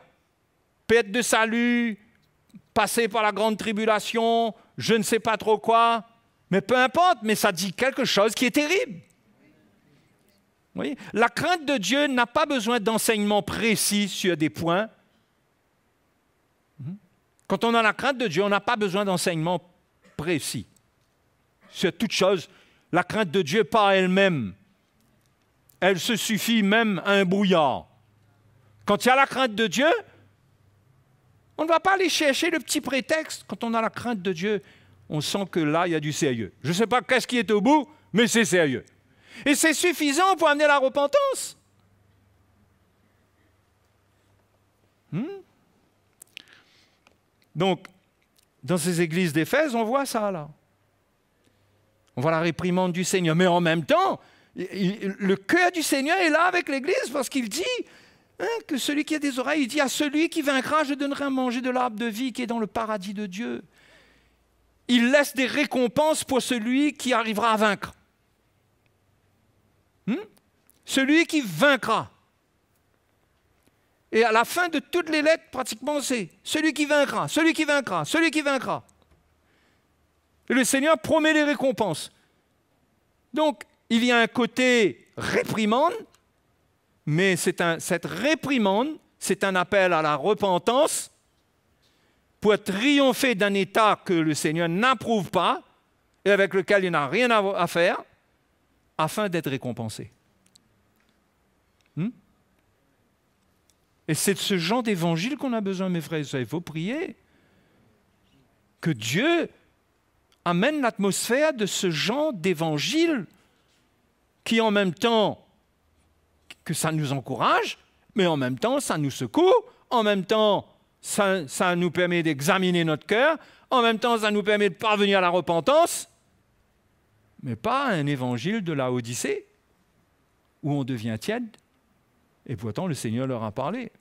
perte de salut, passer par la grande tribulation, je ne sais pas trop quoi, mais peu importe, mais ça dit quelque chose qui est terrible. Vous voyez? La crainte de Dieu n'a pas besoin d'enseignements précis sur des points. Quand on a la crainte de Dieu, on n'a pas besoin d'enseignements précis. Sur toute chose, la crainte de Dieu par elle-même, elle se suffit même à un brouillard. Quand il y a la crainte de Dieu, on ne va pas aller chercher le petit prétexte. Quand on a la crainte de Dieu, on sent que là, il y a du sérieux. Je ne sais pas qu'est-ce qui est au bout, mais c'est sérieux. Et c'est suffisant pour amener la repentance. Donc, dans ces églises d'Éphèse, on voit ça, là. On voit la réprimande du Seigneur. Mais en même temps, le cœur du Seigneur est là avec l'Église parce qu'il dit que celui qui a des oreilles, il dit à celui qui vaincra, je donnerai à manger de l'arbre de vie qui est dans le paradis de Dieu. Il laisse des récompenses pour celui qui arrivera à vaincre. Celui qui vaincra. Et à la fin de toutes les lettres, pratiquement, c'est celui qui vaincra, celui qui vaincra, celui qui vaincra. Et le Seigneur promet les récompenses. Donc, il y a un côté réprimande, mais cette réprimande, c'est un appel à la repentance pour triompher d'un état que le Seigneur n'approuve pas et avec lequel il n'a rien à faire, afin d'être récompensé. Et c'est de ce genre d'évangile qu'on a besoin, mes frères et sœurs. Il faut prier que Dieu amène l'atmosphère de ce genre d'évangile qui, en même temps, que ça nous encourage, mais en même temps, ça nous secoue, en même temps, ça nous permet d'examiner notre cœur, en même temps, ça nous permet de parvenir à la repentance. mais pas un évangile de la Odyssée, où on devient tiède, et pourtant le Seigneur leur a parlé.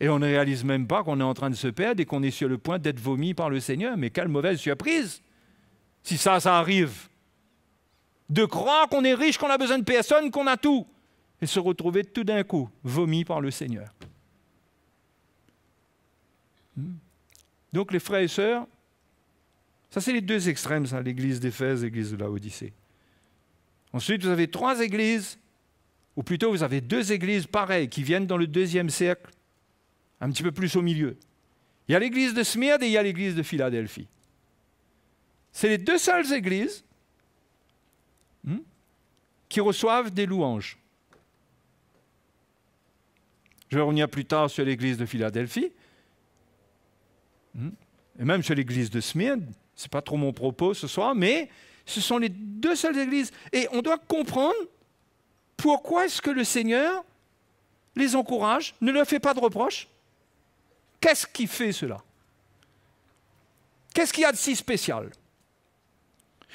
Et on ne réalise même pas qu'on est en train de se perdre et qu'on est sur le point d'être vomi par le Seigneur. Mais quelle mauvaise surprise, si ça arrive. De croire qu'on est riche, qu'on a besoin de personne, qu'on a tout, et se retrouver tout d'un coup vomi par le Seigneur. Donc les frères et sœurs, ça c'est les deux extrêmes, ça, l'église d'Éphèse et l'église de la Odyssée. Ensuite, vous avez 3 églises, ou plutôt vous avez 2 églises pareilles qui viennent dans le 2e siècle, un petit peu plus au milieu. Il y a l'église de Smyrne et il y a l'église de Philadelphie. C'est les 2 seules églises qui reçoivent des louanges. Je vais revenir plus tard sur l'église de Philadelphie, et même sur l'église de Smyrne. Ce n'est pas trop mon propos ce soir, mais ce sont les 2 seules églises. Et on doit comprendre pourquoi est-ce que le Seigneur les encourage, ne leur fait pas de reproches. Qu'est-ce qui fait cela? Qu'est-ce qu'il y a de si spécial?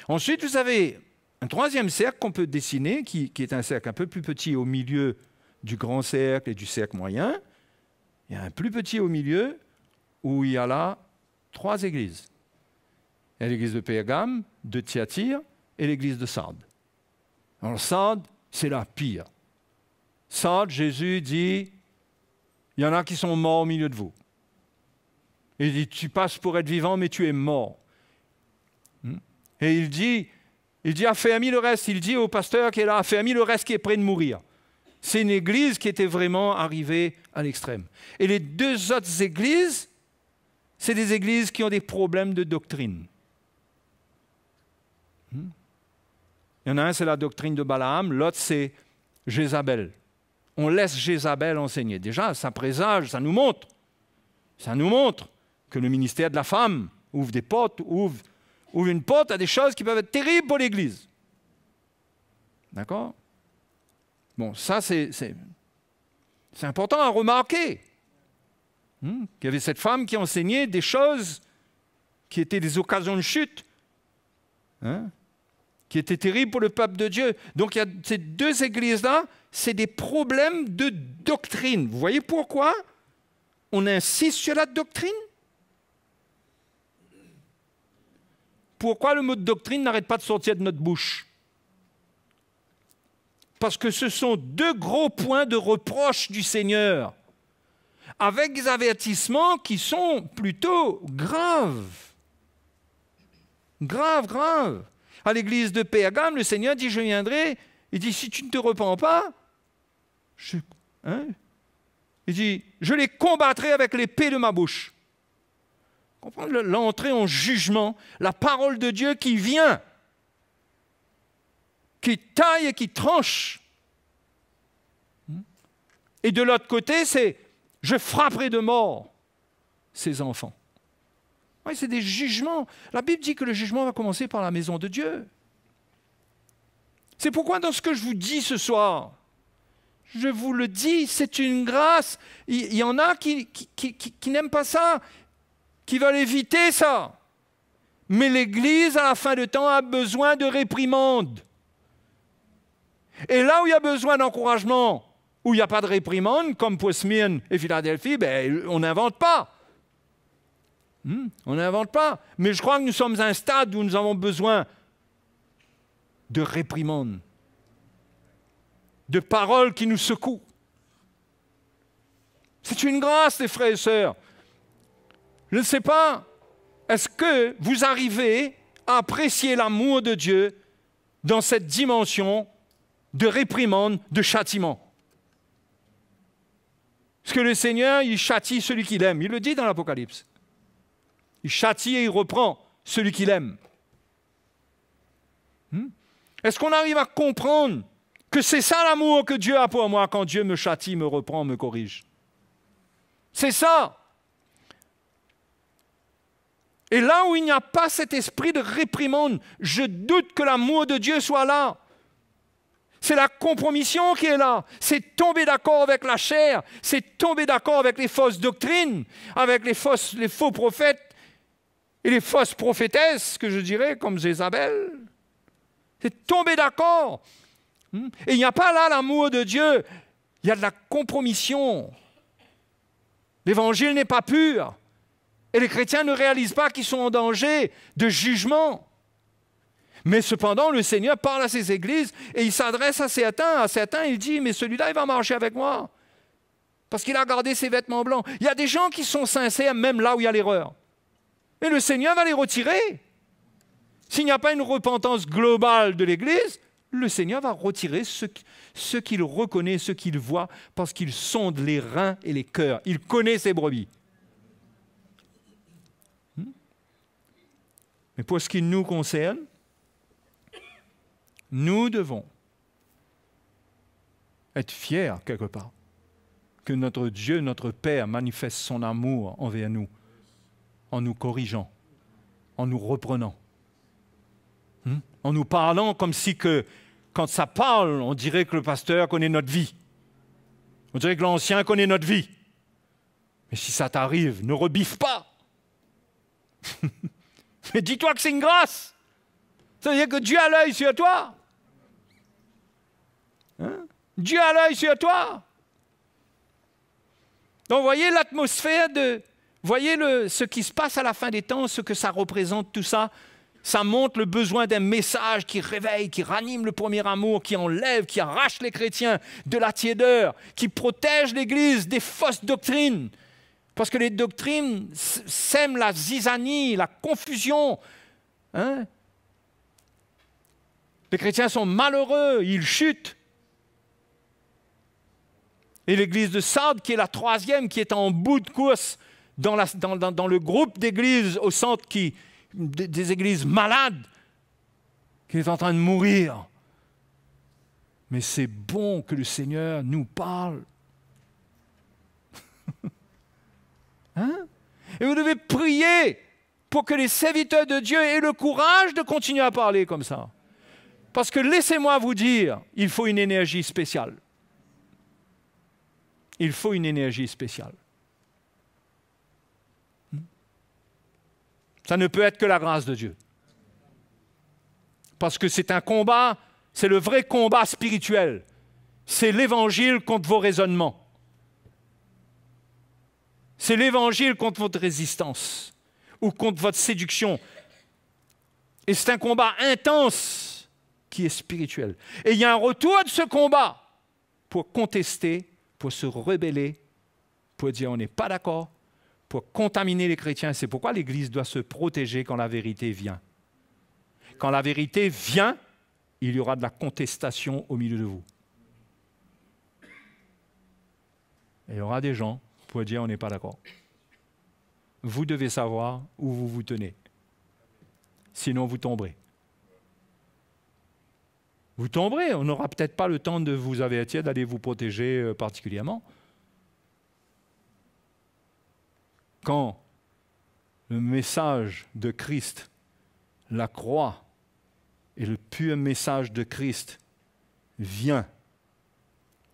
Ensuite, vous avez un 3e cercle qu'on peut dessiner, qui est un cercle un peu plus petit au milieu du grand cercle et du cercle moyen. Il y a un plus petit au milieu où il y a là 3 églises. Il y a l'église de Pergame, de Thyatire et l'église de Sardes. Alors Sardes, c'est la pire. Sardes, Jésus dit, il y en a qui sont morts au milieu de vous. Et il dit, tu passes pour être vivant, mais tu es mort. Et il dit, affermis le reste. Il dit au pasteur qui est là, affermis le reste qui est près de mourir. C'est une église qui était vraiment arrivée à l'extrême. Et les 2 autres églises, c'est des églises qui ont des problèmes de doctrine. Il y en a un, c'est la doctrine de Balaam, l'autre, c'est Jézabel. On laisse Jézabel enseigner. Déjà, ça présage, ça nous montre que le ministère de la femme ouvre des portes, ouvre une porte à des choses qui peuvent être terribles pour l'Église. D'accord? Bon, ça, c'est important à remarquer. Qu'il y avait cette femme qui enseignait des choses qui étaient des occasions de chute, qui étaient terribles pour le peuple de Dieu. Donc, il y a ces 2 églises-là, c'est des problèmes de doctrine. Vous voyez pourquoi on insiste sur la doctrine? Pourquoi le mot de doctrine n'arrête pas de sortir de notre bouche? Parce que ce sont 2 gros points de reproche du Seigneur, avec des avertissements qui sont plutôt graves. Graves. À l'église de Pergame, le Seigneur dit, je viendrai. Il dit, si tu ne te repens pas, il dit, je les combattrai avec l'épée de ma bouche. Comprendre l'entrée en jugement, la parole de Dieu qui vient, qui taille et qui tranche. Et de l'autre côté, c'est je frapperai de mort ces enfants. Oui, c'est des jugements. La Bible dit que le jugement va commencer par la maison de Dieu. C'est pourquoi dans ce que je vous dis ce soir, je vous le dis, c'est une grâce. Il y en a qui n'aiment pas ça, qui veulent éviter ça. Mais l'Église, à la fin de temps, a besoin de réprimande. Et là où il y a besoin d'encouragement, où il n'y a pas de réprimande, comme pour Smyrne et Philadelphie, on n'invente pas. On n'invente pas. Mais je crois que nous sommes à un stade où nous avons besoin de réprimande, de paroles qui nous secouent. C'est une grâce, les frères et sœurs. Je ne sais pas, est-ce que vous arrivez à apprécier l'amour de Dieu dans cette dimension de réprimande, de châtiment? Parce que le Seigneur, il châtie celui qu'il aime. Il le dit dans l'Apocalypse. Il châtie et il reprend celui qu'il aime. Est-ce qu'on arrive à comprendre que c'est ça l'amour que Dieu a pour moi quand Dieu me châtie, me reprend, me corrige? C'est ça. Et là où il n'y a pas cet esprit de réprimande, je doute que l'amour de Dieu soit là. C'est la compromission qui est là. C'est tomber d'accord avec la chair. C'est tomber d'accord avec les fausses doctrines, avec les faux prophètes Et les fausses prophétesses, que je dirais, comme Jézabel, c'est tomber d'accord. Et il n'y a pas là l'amour de Dieu, il y a de la compromission. L'évangile n'est pas pur. Et les chrétiens ne réalisent pas qu'ils sont en danger de jugement. Mais cependant, le Seigneur parle à ses églises et il s'adresse à certains. À certains, il dit, mais celui-là, il va marcher avec moi. Parce qu'il a gardé ses vêtements blancs. Il y a des gens qui sont sincères, même là où il y a l'erreur. Et le Seigneur va les retirer. S'il n'y a pas une repentance globale de l'Église, le Seigneur va retirer ceux qu'il reconnaît, ceux qu'il voit, parce qu'il sonde les reins et les cœurs. Il connaît ses brebis. Mais pour ce qui nous concerne, nous devons être fiers, quelque part, que notre Dieu, notre Père, manifeste son amour envers nous, en nous corrigeant, en nous reprenant, en nous parlant comme si que, quand ça parle, on dirait que le pasteur connaît notre vie. On dirait que l'ancien connaît notre vie. Mais si ça t'arrive, ne rebiffe pas. Mais dis-toi que c'est une grâce. Ça veut dire que Dieu a l'œil sur toi. Dieu a l'œil sur toi. Donc, voyez l'atmosphère voyez ce qui se passe à la fin des temps, ce que ça représente, tout ça. Ça montre le besoin d'un message qui réveille, qui ranime le premier amour, qui enlève, qui arrache les chrétiens de la tiédeur, qui protège l'Église des fausses doctrines. Parce que les doctrines sèment la zizanie, la confusion. Les chrétiens sont malheureux, ils chutent. Et l'église de Sardes, qui est la troisième, qui est en bout de course dans le groupe d'églises au centre, des églises malades, qui est en train de mourir. Mais c'est bon que le Seigneur nous parle. Et vous devez prier pour que les serviteurs de Dieu aient le courage de continuer à parler comme ça. Parce que laissez-moi vous dire, il faut une énergie spéciale. Il faut une énergie spéciale. Ça ne peut être que la grâce de Dieu. Parce que c'est un combat, c'est le vrai combat spirituel. C'est l'évangile contre vos raisonnements. C'est l'évangile contre votre résistance ou contre votre séduction. Et c'est un combat intense qui est spirituel. Et il y a un retour de ce combat pour contester, pour se rebeller, pour dire on n'est pas d'accord, pour contaminer les chrétiens. C'est pourquoi l'Église doit se protéger quand la vérité vient. Quand la vérité vient, il y aura de la contestation au milieu de vous. Et il y aura des gens pour dire on n'est pas d'accord. Vous devez savoir où vous vous tenez. Sinon, vous tomberez. Vous tomberez. On n'aura peut-être pas le temps de vous avertir, d'aller vous protéger particulièrement. Quand le message de Christ, la croix et le pur message de Christ vient,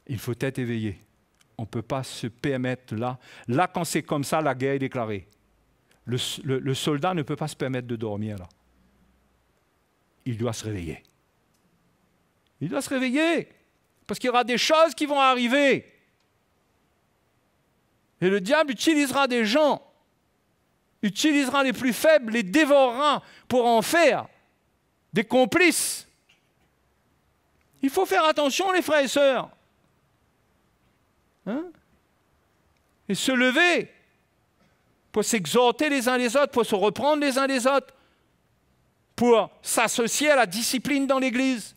il faut être éveillé. On ne peut pas se permettre là. Là, quand c'est comme ça, la guerre est déclarée. Le soldat ne peut pas se permettre de dormir là. Il doit se réveiller. Il doit se réveiller. Parce qu'il y aura des choses qui vont arriver. Et le diable utilisera des gens, utilisera les plus faibles, les dévorera pour en faire des complices. Il faut faire attention, les frères et sœurs. Et se lever pour s'exhorter les uns les autres, pour se reprendre les uns les autres, pour s'associer à la discipline dans l'Église.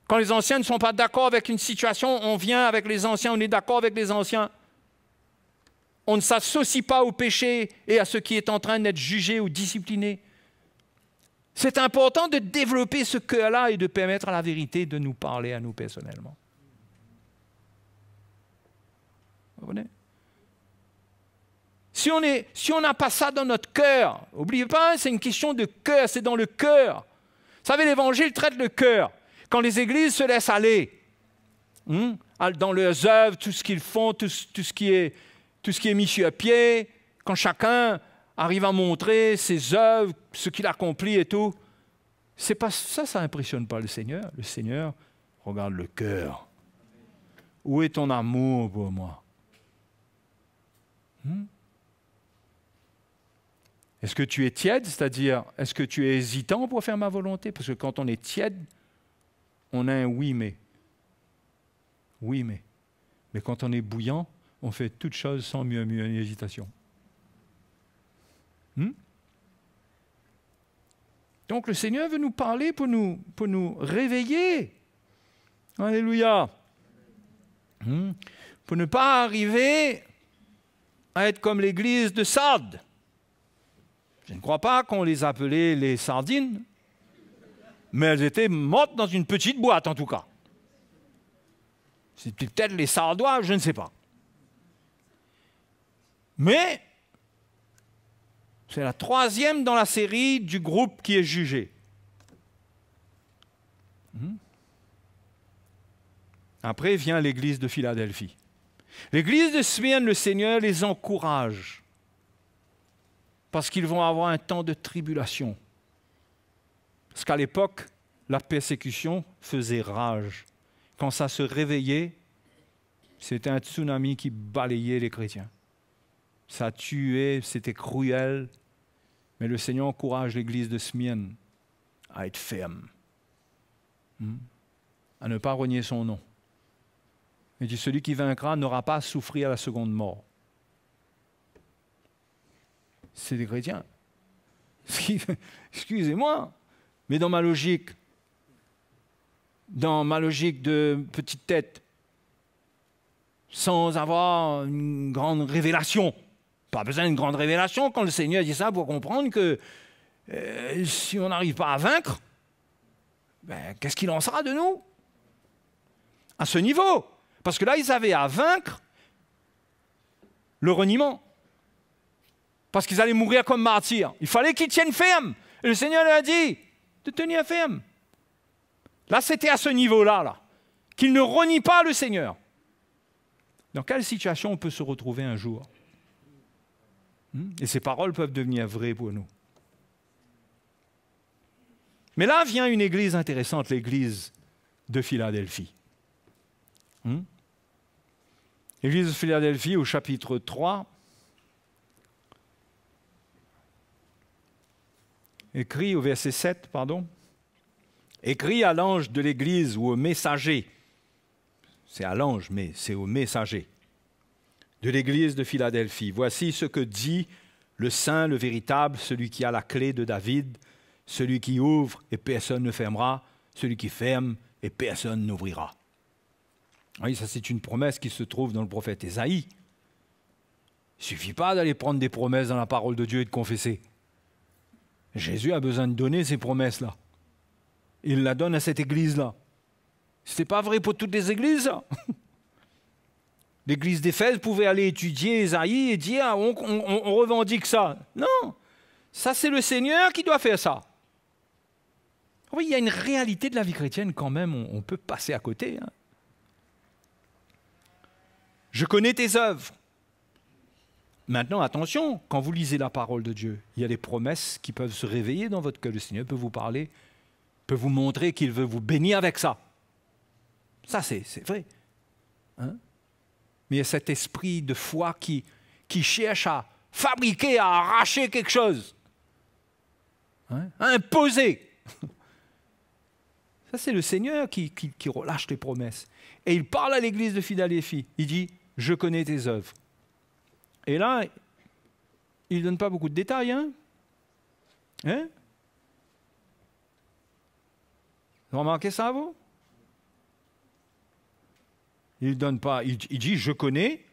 Quand les anciens ne sont pas d'accord avec une situation, on vient avec les anciens, on est d'accord avec les anciens. On ne s'associe pas au péché et à ce qui est en train d'être jugé ou discipliné. C'est important de développer ce cœur-là et de permettre à la vérité de nous parler à nous personnellement. Vous comprenez? Si on n'a pas ça dans notre cœur, n'oubliez pas, c'est une question de cœur, c'est dans le cœur. Vous savez, l'Évangile traite le cœur. Quand les églises se laissent aller, dans leurs œuvres, tout ce qu'ils font, tout ce qui est mis sur pied, quand chacun arrive à montrer ses œuvres, ce qu'il accomplit et tout. C'est pas ça, ça n'impressionne pas le Seigneur. Le Seigneur regarde le cœur. Où est ton amour pour moi? Est-ce que tu es tiède, c'est-à-dire, est-ce que tu es hésitant pour faire ma volonté? Parce que quand on est tiède, on a un oui, mais. Oui, mais. Mais quand on est bouillant, on fait toutes choses sans murmure ni hésitation. Donc le Seigneur veut nous parler pour nous réveiller. Alléluia. Pour ne pas arriver à être comme l'église de Sardes. Je ne crois pas qu'on les appelait les sardines, mais elles étaient mortes dans une petite boîte en tout cas. C'était peut-être les Sardois, je ne sais pas. Mais c'est la 3e dans la série du groupe qui est jugé. Après vient l'église de Philadelphie. L'église de Smyrne, le Seigneur les encourage parce qu'ils vont avoir un temps de tribulation. Parce qu'à l'époque, la persécution faisait rage. Quand ça se réveillait, c'était un tsunami qui balayait les chrétiens. Ça tuait, c'était cruel. Mais le Seigneur encourage l'église de Smyrne à être ferme, à ne pas renier son nom. Il dit, celui qui vaincra n'aura pas à souffrir la seconde mort. C'est des chrétiens. Excusez-moi, mais dans ma logique de petite tête, sans avoir une grande révélation, pas besoin d'une grande révélation quand le Seigneur dit ça pour comprendre que si on n'arrive pas à vaincre, qu'est-ce qu'il en sera de nous? À ce niveau. Parce que là, ils avaient à vaincre le reniement. Parce qu'ils allaient mourir comme martyrs. Il fallait qu'ils tiennent ferme. Et le Seigneur leur a dit de tenir ferme. Là, c'était à ce niveau-là, là, qu'ils ne renient pas le Seigneur. Dans quelle situation on peut se retrouver un jour? Et ces paroles peuvent devenir vraies pour nous. Mais là vient une église intéressante, l'église de Philadelphie. L'église de Philadelphie au chapitre 3, écrit au verset 7, écrit à l'ange de l'église ou au messager, c'est à l'ange, mais c'est au messager, de l'église de Philadelphie. Voici ce que dit le saint, le véritable, celui qui a la clé de David, celui qui ouvre et personne ne fermera, celui qui ferme et personne n'ouvrira. Oui, ça c'est une promesse qui se trouve dans le prophète Ésaïe. Il ne suffit pas d'aller prendre des promesses dans la parole de Dieu et de confesser. Jésus a besoin de donner ces promesses-là. Il la donne à cette église-là. Ce n'est pas vrai pour toutes les églises, ça. L'église d'Éphèse pouvait aller étudier Ésaïe et dire on revendique ça. Non, ça c'est le Seigneur qui doit faire ça. Oui, il y a une réalité de la vie chrétienne quand même, on peut passer à côté. Je connais tes œuvres. Maintenant, attention, quand vous lisez la parole de Dieu, il y a des promesses qui peuvent se réveiller dans votre cœur. Le Seigneur peut vous parler, peut vous montrer qu'il veut vous bénir avec ça. Ça, c'est vrai. Mais il y a cet esprit de foi qui cherche à fabriquer, à arracher quelque chose. À imposer. Ça, c'est le Seigneur qui relâche les promesses. Et il parle à l'église de Philadelphie. Il dit, je connais tes œuvres. Et là, il ne donne pas beaucoup de détails. Vous remarquez ça, vous? Il donne pas. Il dit, je connais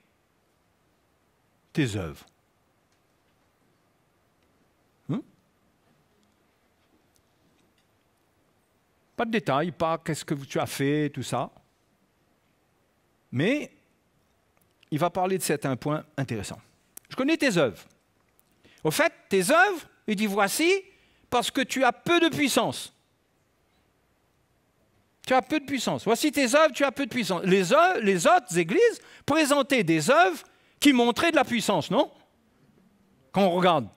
tes œuvres. Pas de détails, pas qu'est-ce que tu as fait, tout ça. Mais il va parler de certains points intéressants. Je connais tes œuvres. Au fait, tes œuvres, il dit, voici, parce que tu as peu de puissance. Tu as peu de puissance. Voici tes œuvres, tu as peu de puissance. Les autres églises présentaient des œuvres qui montraient de la puissance, non? Quand on regarde.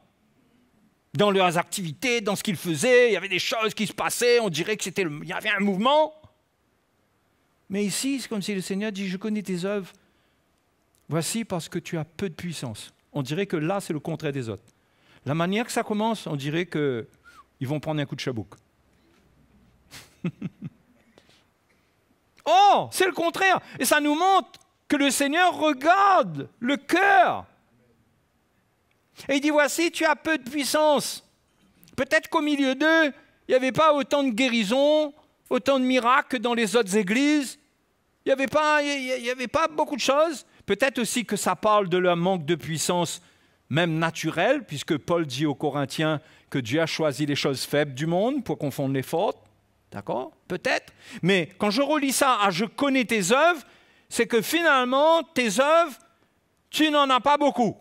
Dans leurs activités, dans ce qu'ils faisaient, il y avait des choses qui se passaient, on dirait qu'il y avait un mouvement. Mais ici, c'est comme si le Seigneur dit, je connais tes œuvres. Voici parce que tu as peu de puissance. On dirait que là, c'est le contraire des autres. La manière que ça commence, on dirait qu'ils vont prendre un coup de chabouk. Oh, c'est le contraire. Et ça nous montre que le Seigneur regarde le cœur. Et il dit, voici, tu as peu de puissance. Peut-être qu'au milieu d'eux, il n'y avait pas autant de guérisons, autant de miracles que dans les autres églises. Il n'y avait pas beaucoup de choses. Peut-être aussi que ça parle de leur manque de puissance, même naturelle, puisque Paul dit aux Corinthiens que Dieu a choisi les choses faibles du monde pour confondre les fortes. D'accord? Peut-être. Mais quand je relis ça à « je connais tes œuvres », c'est que finalement, tes œuvres, tu n'en as pas beaucoup.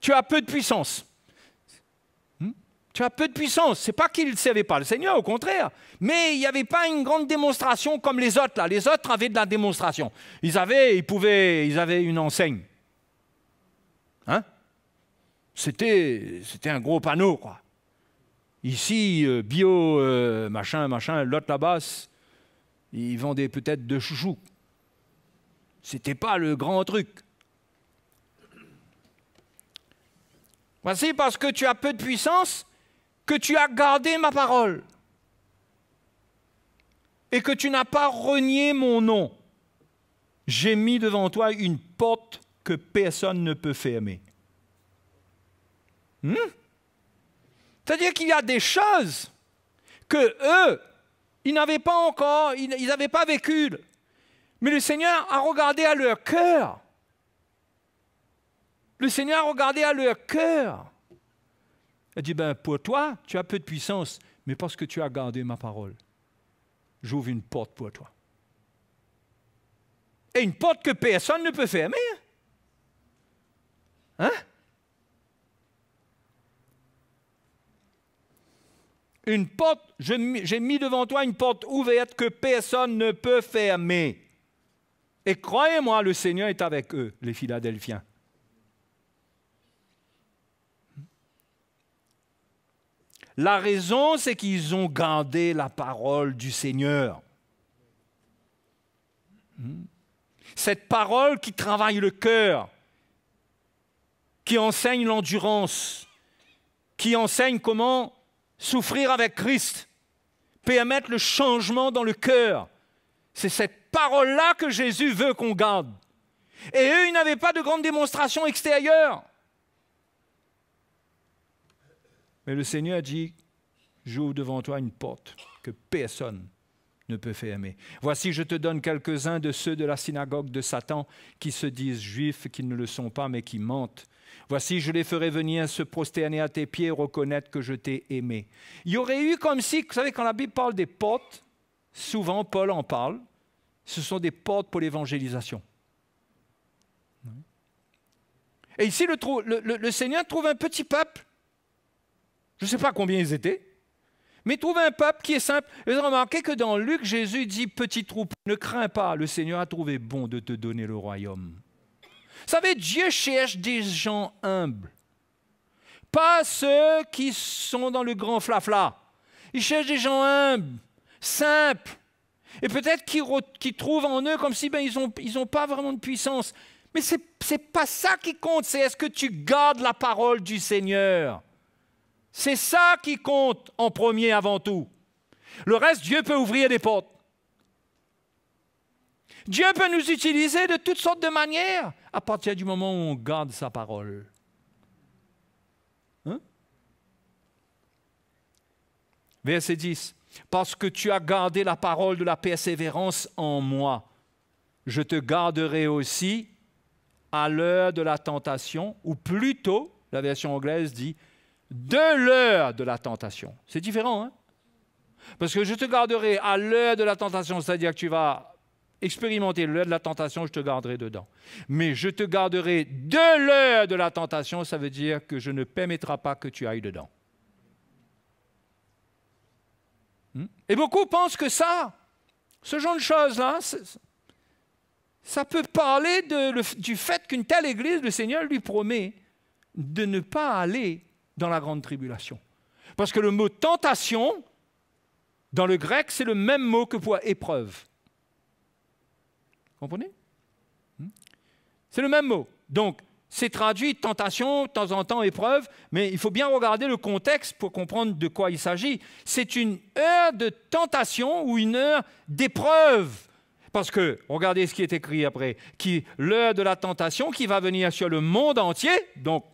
Tu as peu de puissance. Tu as peu de puissance. Ce n'est pas qu'ils ne servaient pas le Seigneur, au contraire. Mais il n'y avait pas une grande démonstration comme les autres. Là. Les autres avaient de la démonstration. Ils avaient une enseigne. Hein? C'était un gros panneau, quoi. Ici, bio, machin, l'autre là-bas, ils vendaient peut-être de chouchous. Ce n'était pas le grand truc. Voici parce que tu as peu de puissance que tu as gardé ma parole et que tu n'as pas renié mon nom. J'ai mis devant toi une porte que personne ne peut fermer. C'est-à-dire qu'il y a des choses que eux, ils n'avaient pas encore, ils n'avaient pas vécu. Mais le Seigneur a regardé à leur cœur. Le Seigneur a regardé à leur cœur. Il a dit, pour toi, tu as peu de puissance, mais parce que tu as gardé ma parole, j'ouvre une porte pour toi. Et une porte que personne ne peut fermer. Hein? Une porte, j'ai mis devant toi une porte ouverte que personne ne peut fermer. Et croyez-moi, le Seigneur est avec eux, les Philadelphiens. La raison, c'est qu'ils ont gardé la parole du Seigneur. Cette parole qui travaille le cœur, qui enseigne l'endurance, qui enseigne comment souffrir avec Christ, permettre le changement dans le cœur. C'est cette parole-là que Jésus veut qu'on garde. Et eux, ils n'avaient pas de grande démonstration extérieure. Mais le Seigneur a dit, j'ouvre devant toi une porte que personne ne peut fermer. Voici, je te donne quelques-uns de ceux de la synagogue de Satan qui se disent juifs, qui ne le sont pas, mais qui mentent. Voici, je les ferai venir se prosterner à tes pieds et reconnaître que je t'ai aimé. Il y aurait eu comme si, vous savez, quand la Bible parle des portes, souvent Paul en parle, ce sont des portes pour l'évangélisation. Et ici, le Seigneur trouve un petit peuple. Je ne sais pas combien ils étaient, mais trouve un peuple qui est simple. Et remarquez que dans Luc, Jésus dit, petit troupeau, ne crains pas, le Seigneur a trouvé bon de te donner le royaume. Vous savez, Dieu cherche des gens humbles, pas ceux qui sont dans le grand flafla. Il cherche des gens humbles, simples, et peut-être qu'ils trouvent en eux comme si ils n'ont pas vraiment de puissance. Mais ce n'est pas ça qui compte, c'est est-ce que tu gardes la parole du Seigneur. C'est ça qui compte en premier avant tout. Le reste, Dieu peut ouvrir des portes. Dieu peut nous utiliser de toutes sortes de manières à partir du moment où on garde sa parole. Hein? Verset 10. Parce que tu as gardé la parole de la persévérance en moi, je te garderai aussi à l'heure de la tentation, ou plutôt, la version anglaise dit, de l'heure de la tentation. C'est différent, hein? Parce que je te garderai à l'heure de la tentation, c'est-à-dire que tu vas expérimenter l'heure de la tentation, je te garderai dedans. Mais je te garderai de l'heure de la tentation, ça veut dire que je ne permettrai pas que tu ailles dedans. Et beaucoup pensent que ce genre de choses-là, ça peut parler du fait qu'une telle église, le Seigneur lui promet de ne pas aller dans la grande tribulation. Parce que le mot tentation, dans le grec, c'est le même mot que pour épreuve. Vous comprenez? C'est le même mot. Donc, c'est traduit tentation, de temps en temps épreuve, mais il faut bien regarder le contexte pour comprendre de quoi il s'agit. C'est une heure de tentation ou une heure d'épreuve. Parce que, regardez ce qui est écrit après, l'heure de la tentation qui va venir sur le monde entier, donc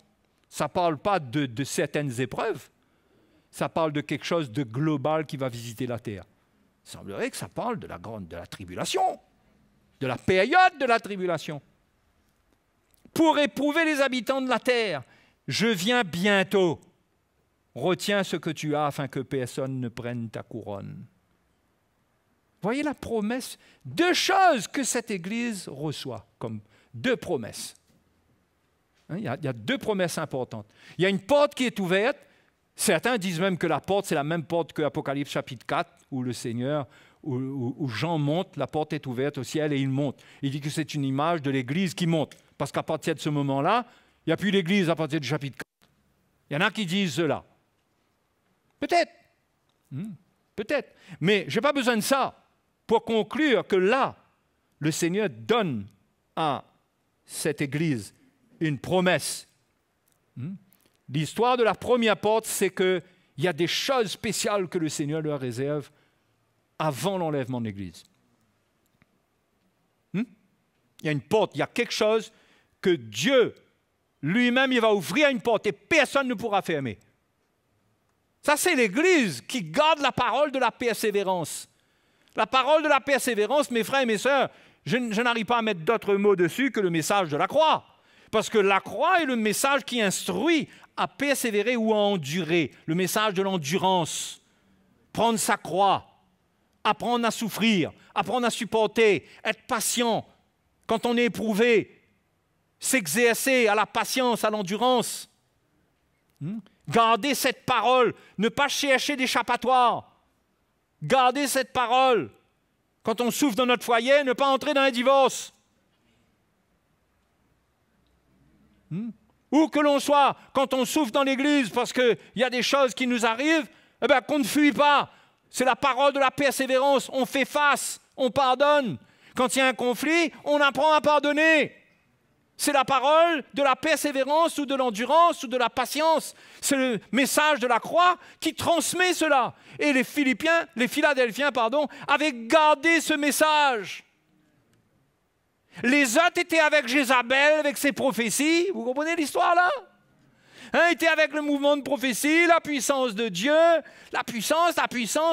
ça ne parle pas de certaines épreuves, ça parle de quelque chose de global qui va visiter la terre. Il semblerait que ça parle de la tribulation, de la période de la tribulation. Pour éprouver les habitants de la terre, je viens bientôt. Retiens ce que tu as afin que personne ne prenne ta couronne. Voyez la promesse, 2 choses que cette Église reçoit, comme 2 promesses. Il y a 2 promesses importantes. Il y a une porte qui est ouverte. Certains disent même que la porte, c'est la même porte que Apocalypse chapitre 4, où le Seigneur, où Jean monte, la porte est ouverte au ciel et il monte. Il dit que c'est une image de l'Église qui monte. Parce qu'à partir de ce moment-là, il n'y a plus l'Église à partir du chapitre 4. Il y en a qui disent cela. Peut-être. Peut-être. Mais je n'ai pas besoin de ça pour conclure que là, le Seigneur donne à cette Église une promesse. L'histoire de la première porte, c'est qu'il y a des choses spéciales que le Seigneur leur réserve avant l'enlèvement de l'Église. Il y a une porte, il y a quelque chose que Dieu lui-même, il va ouvrir une porte et personne ne pourra fermer. Ça, c'est l'Église qui garde la parole de la persévérance. La parole de la persévérance, mes frères et mes sœurs, je n'arrive pas à mettre d'autres mots dessus que le message de la croix. Parce que la croix est le message qui instruit à persévérer ou à endurer. Le message de l'endurance. Prendre sa croix, apprendre à souffrir, apprendre à supporter, être patient quand on est éprouvé, s'exercer à la patience, à l'endurance. Garder cette parole, ne pas chercher d'échappatoire. Garder cette parole. Quand on souffre dans notre foyer, ne pas entrer dans un divorce. Où que l'on soit, quand on souffre dans l'Église parce qu'il y a des choses qui nous arrivent, eh bien, qu'on ne fuit pas. C'est la parole de la persévérance. On fait face, on pardonne. Quand il y a un conflit, on apprend à pardonner. C'est la parole de la persévérance ou de l'endurance ou de la patience. C'est le message de la croix qui transmet cela. Et les Philadelphiens, avaient gardé ce message. Les autres étaient avec Jézabel, avec ses prophéties. Vous comprenez l'histoire là? Étaient avec le mouvement de prophétie, la puissance de Dieu. La puissance.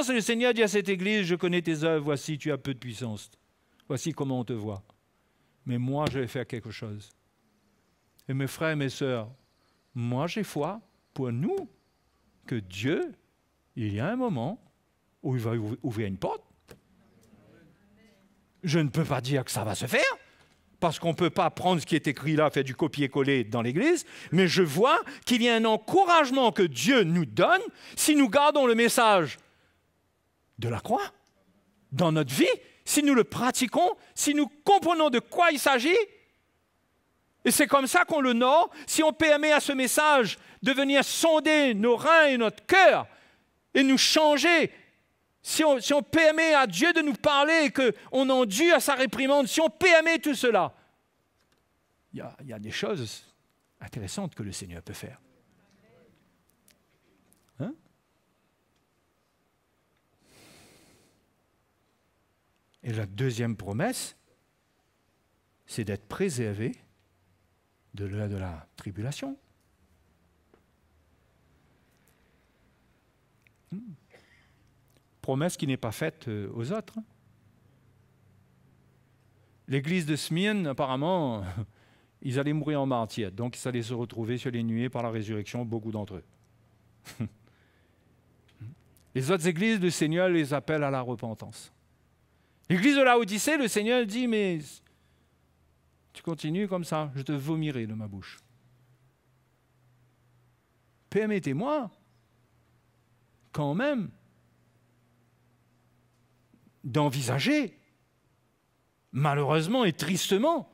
Le Seigneur dit à cette église, je connais tes œuvres, voici, tu as peu de puissance. Voici comment on te voit. Mais moi, je vais faire quelque chose. Et mes frères et mes sœurs, moi, j'ai foi pour nous que Dieu, il y a un moment où il va ouvrir une porte. Je ne peux pas dire que ça va se faire, parce qu'on ne peut pas prendre ce qui est écrit là, faire du copier-coller dans l'Église, mais je vois qu'il y a un encouragement que Dieu nous donne si nous gardons le message de la croix dans notre vie, si nous le pratiquons, si nous comprenons de quoi il s'agit. Et c'est comme ça qu'on l'honore, si on permet à ce message de venir sonder nos reins et notre cœur et nous changer. Si on permet à Dieu de nous parler et qu'on endure à sa réprimande, si on permet tout cela, il y a des choses intéressantes que le Seigneur peut faire. Et la deuxième promesse, c'est d'être préservé de l'heure de la tribulation. Promesse qui n'est pas faite aux autres. L'église de Smyrne, apparemment, ils allaient mourir en martyrs, donc ils allaient se retrouver sur les nuées par la résurrection, beaucoup d'entre eux. Les autres églises, le Seigneur les appelle à la repentance. L'église de Laodicée, le Seigneur dit, mais tu continues comme ça, je te vomirai de ma bouche. Permettez-moi, quand même, d'envisager, malheureusement et tristement,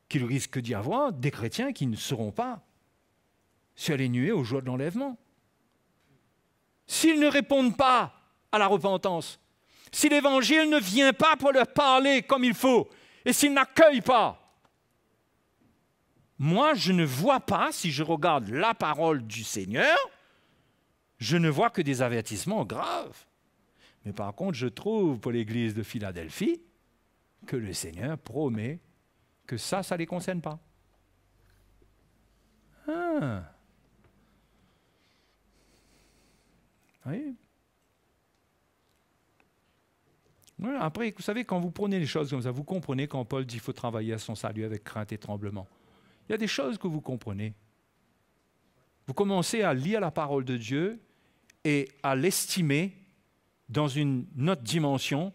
qu'il risque d'y avoir des chrétiens qui ne seront pas sur les nuées aux joies de l'enlèvement. S'ils ne répondent pas à la repentance, si l'Évangile ne vient pas pour leur parler comme il faut, et s'ils n'accueillent pas, moi, je ne vois pas, si je regarde la parole du Seigneur, je ne vois que des avertissements graves. Mais par contre, je trouve pour l'Église de Philadelphie que le Seigneur promet que ça ne les concerne pas. Ah. Oui. Voilà, après, vous savez, quand vous prenez les choses comme ça, vous comprenez quand Paul dit qu'il faut travailler à son salut avec crainte et tremblement. Il y a des choses que vous comprenez. Vous commencez à lire la parole de Dieu et à l'estimer dans une autre dimension.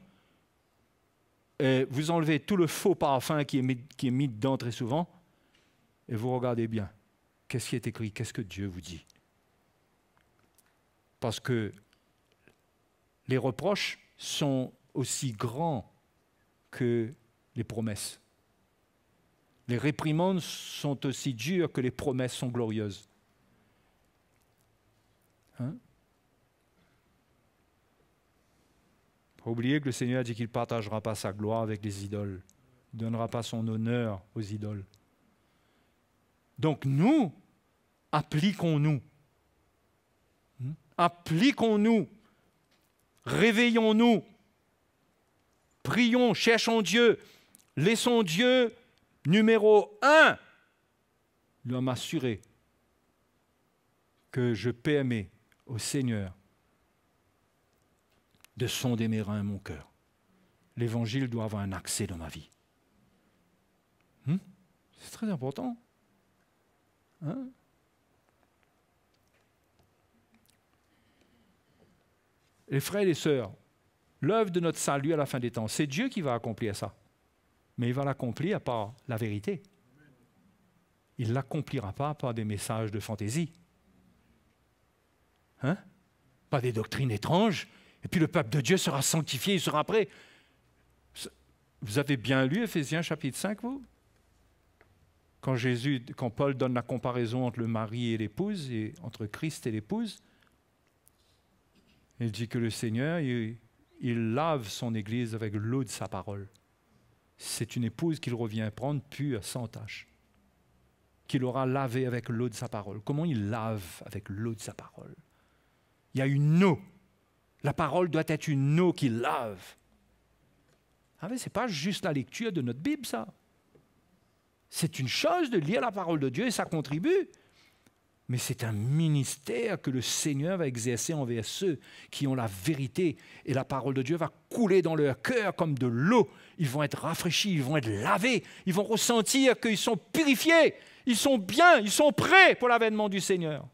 Et vous enlevez tout le faux parfum qui est mis dedans très souvent et vous regardez bien. Qu'est-ce qui est écrit? Qu'est-ce que Dieu vous dit? Parce que les reproches sont aussi grands que les promesses. Les réprimandes sont aussi dures que les promesses sont glorieuses. Hein? Faut oublier que le Seigneur a dit qu'il ne partagera pas sa gloire avec les idoles. Il ne donnera pas son honneur aux idoles. Donc nous, appliquons-nous. Appliquons-nous. Réveillons-nous. Prions, cherchons Dieu. Laissons Dieu, numéro 1, lui m'assurer que je permets au Seigneur de sonder mes reins et mon cœur. L'Évangile doit avoir un accès dans ma vie. C'est très important. Hein? Les frères et les sœurs, l'œuvre de notre salut à la fin des temps, c'est Dieu qui va accomplir ça. Mais il va l'accomplir par la vérité. Il ne l'accomplira pas par des messages de fantaisie. Hein? Pas des doctrines étranges. Et puis le peuple de Dieu sera sanctifié, il sera prêt. Vous avez bien lu Éphésiens chapitre 5, vous? Quand Paul donne la comparaison entre le mari et l'épouse, et entre Christ et l'épouse, il dit que le Seigneur, il lave son Église avec l'eau de sa parole. C'est une épouse qu'il revient prendre pure, sans tache, qu'il aura lavé avec l'eau de sa parole. Comment il lave avec l'eau de sa parole? Il y a une eau. La parole doit être une eau qui lave. Ah mais ce n'est pas juste la lecture de notre Bible, ça. C'est une chose de lire la parole de Dieu et ça contribue. Mais c'est un ministère que le Seigneur va exercer envers ceux qui ont la vérité. Et la parole de Dieu va couler dans leur cœur comme de l'eau. Ils vont être rafraîchis, ils vont être lavés. Ils vont ressentir qu'ils sont purifiés. Ils sont bien, ils sont prêts pour l'avènement du Seigneur.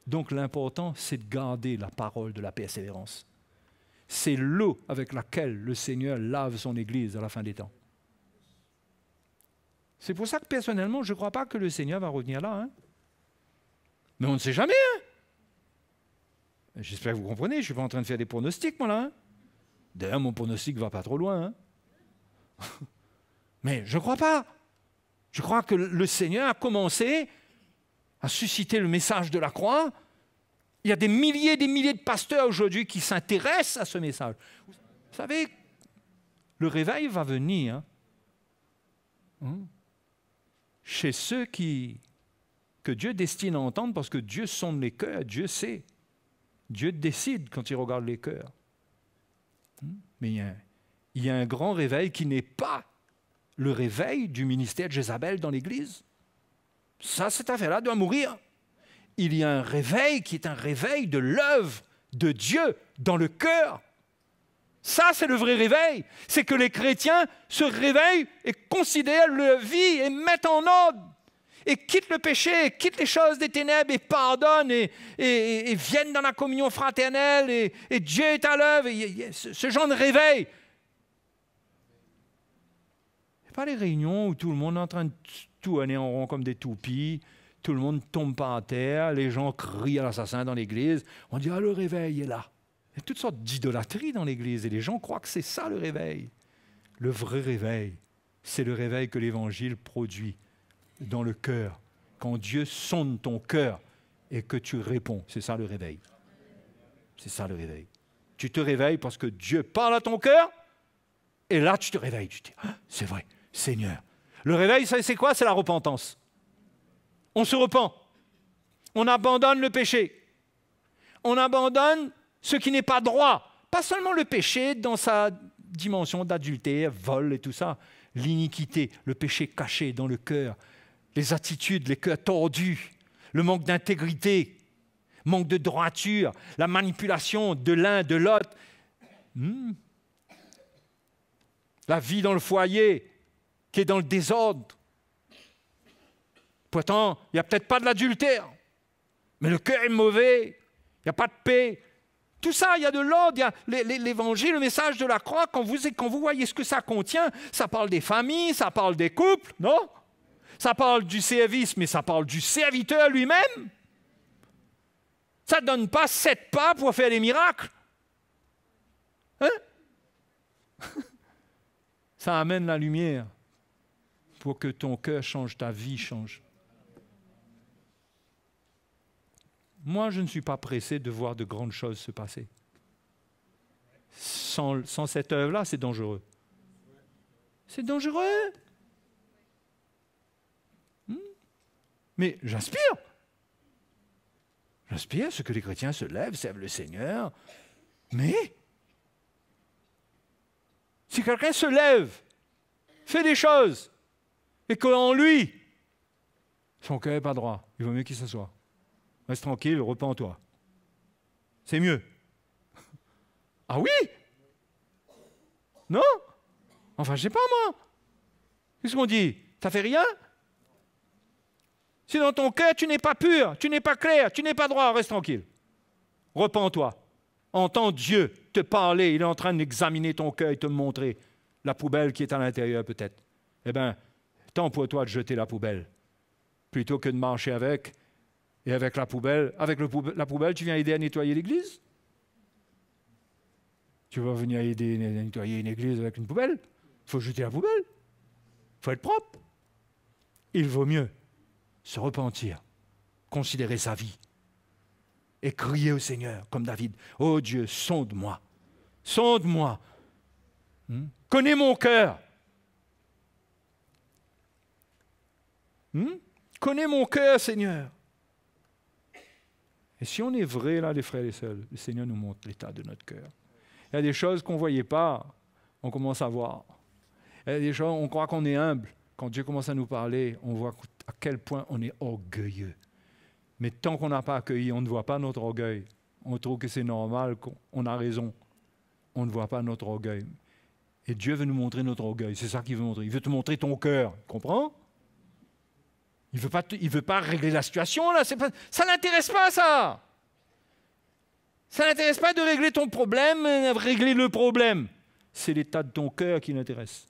Donc l'important, c'est de garder la parole de la persévérance. C'est l'eau avec laquelle le Seigneur lave son Église à la fin des temps. C'est pour ça que personnellement, je ne crois pas que le Seigneur va revenir là. Hein. Mais on ne sait jamais. Hein. J'espère que vous comprenez, je ne suis pas en train de faire des pronostics, moi, là. Hein. D'ailleurs, mon pronostic ne va pas trop loin. Hein. Mais je ne crois pas. Je crois que le Seigneur a commencé à susciter le message de la croix. Il y a des milliers de pasteurs aujourd'hui qui s'intéressent à ce message. Vous savez, le réveil va venir. Hein. Chez ceux que Dieu destine à entendre, parce que Dieu sonde les cœurs, Dieu sait. Dieu décide quand il regarde les cœurs. Mais il y a un grand réveil qui n'est pas le réveil du ministère de Jézabel dans l'Église. Ça, cette affaire-là doit mourir. Il y a un réveil qui est un réveil de l'œuvre de Dieu dans le cœur. Ça, c'est le vrai réveil. C'est que les chrétiens se réveillent et considèrent leur vie et mettent en ordre. Et quittent le péché, quittent les choses des ténèbres et pardonnent et viennent dans la communion fraternelle et Dieu est à l'œuvre. Ce genre de réveil. Ce n'est pas les réunions où tout le monde est en train de tourner en rond comme des toupies, tout le monde tombe par terre, les gens crient à l'assassin dans l'église. On dit « Ah, le réveil est là ». Il y a toutes sortes d'idolâtries dans l'Église et les gens croient que c'est ça le réveil. Le vrai réveil, c'est le réveil que l'Évangile produit dans le cœur quand Dieu sonde ton cœur et que tu réponds. C'est ça le réveil. C'est ça le réveil. Tu te réveilles parce que Dieu parle à ton cœur et là tu te réveilles. Tu te dis, ah, c'est vrai, Seigneur. Le réveil, c'est quoi? C'est la repentance. On se repent. On abandonne le péché. On abandonne ce qui n'est pas droit. Pas seulement le péché dans sa dimension d'adultère, vol et tout ça. L'iniquité, le péché caché dans le cœur, les attitudes, les cœurs tordus, le manque d'intégrité, manque de droiture, la manipulation de l'un, de l'autre. La vie dans le foyer qui est dans le désordre. Pourtant, il n'y a peut-être pas de l'adultère, mais le cœur est mauvais, il n'y a pas de paix. Tout ça, il y a de l'ordre, il y a l'évangile, le message de la croix. Quand vous voyez ce que ça contient, ça parle des familles, ça parle des couples, non? Ça parle du service, mais ça parle du serviteur lui-même. Ça ne donne pas 7 pas pour faire des miracles. Hein? Ça amène la lumière pour que ton cœur change, ta vie change. Moi, je ne suis pas pressé de voir de grandes choses se passer. Sans cette œuvre-là, c'est dangereux. C'est dangereux. Mais j'inspire. J'inspire à ce que les chrétiens se lèvent, servent le Seigneur. Mais si quelqu'un se lève, fait des choses, et qu'en lui, son cœur n'est pas droit, il vaut mieux qu'il s'assoie. Reste tranquille, repens-toi. C'est mieux. Ah oui? Non? Enfin, je ne sais pas, moi. Qu'est-ce qu'on dit? Ça fait rien? Si dans ton cœur, tu n'es pas pur, tu n'es pas clair, tu n'es pas droit, reste tranquille. Repens-toi. Entends Dieu te parler. Il est en train d'examiner ton cœur et te montrer la poubelle qui est à l'intérieur, peut-être. Eh bien, tant pour toi de jeter la poubelle, plutôt que de marcher avec. Et avec la poubelle, la poubelle, tu viens aider à nettoyer l'église? Tu vas venir aider à nettoyer une église avec une poubelle? Il faut jeter la poubelle. Il faut être propre. Il vaut mieux se repentir, considérer sa vie et crier au Seigneur comme David. Oh Dieu, sonde-moi. Sonde-moi. Connais mon cœur. Connais mon cœur, Seigneur. Et si on est vrai, là, les frères et les sœurs, le Seigneur nous montre l'état de notre cœur. Il y a des choses qu'on ne voyait pas, on commence à voir. Il y a des choses, on croit qu'on est humble. Quand Dieu commence à nous parler, on voit à quel point on est orgueilleux. Mais tant qu'on n'a pas accueilli, on ne voit pas notre orgueil. On trouve que c'est normal, qu'on a raison. On ne voit pas notre orgueil. Et Dieu veut nous montrer notre orgueil. C'est ça qu'il veut montrer. Il veut te montrer ton cœur. Tu comprends? Il ne veut pas régler la situation, là. Ça ne l'intéresse pas, ça. Ça ne l'intéresse pas de régler ton problème, régler le problème. C'est l'état de ton cœur qui l'intéresse.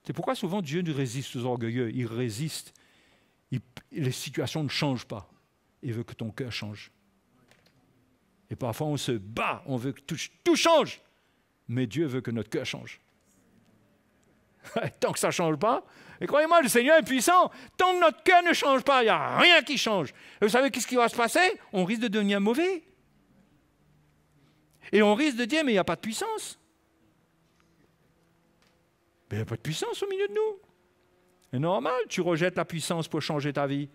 C'est pourquoi souvent Dieu nous résiste aux orgueilleux. Il résiste. Les situations ne changent pas. Il veut que ton cœur change. Et parfois on se bat, on veut que tout change. Mais Dieu veut que notre cœur change. Tant que ça ne change pas, et croyez-moi, le Seigneur est puissant. Tant que notre cœur ne change pas, il n'y a rien qui change. Et vous savez qu'est-ce qui va se passer? On risque de devenir mauvais. Et on risque de dire, mais il n'y a pas de puissance. Mais il n'y a pas de puissance au milieu de nous. C'est normal, tu rejettes la puissance pour changer ta vie.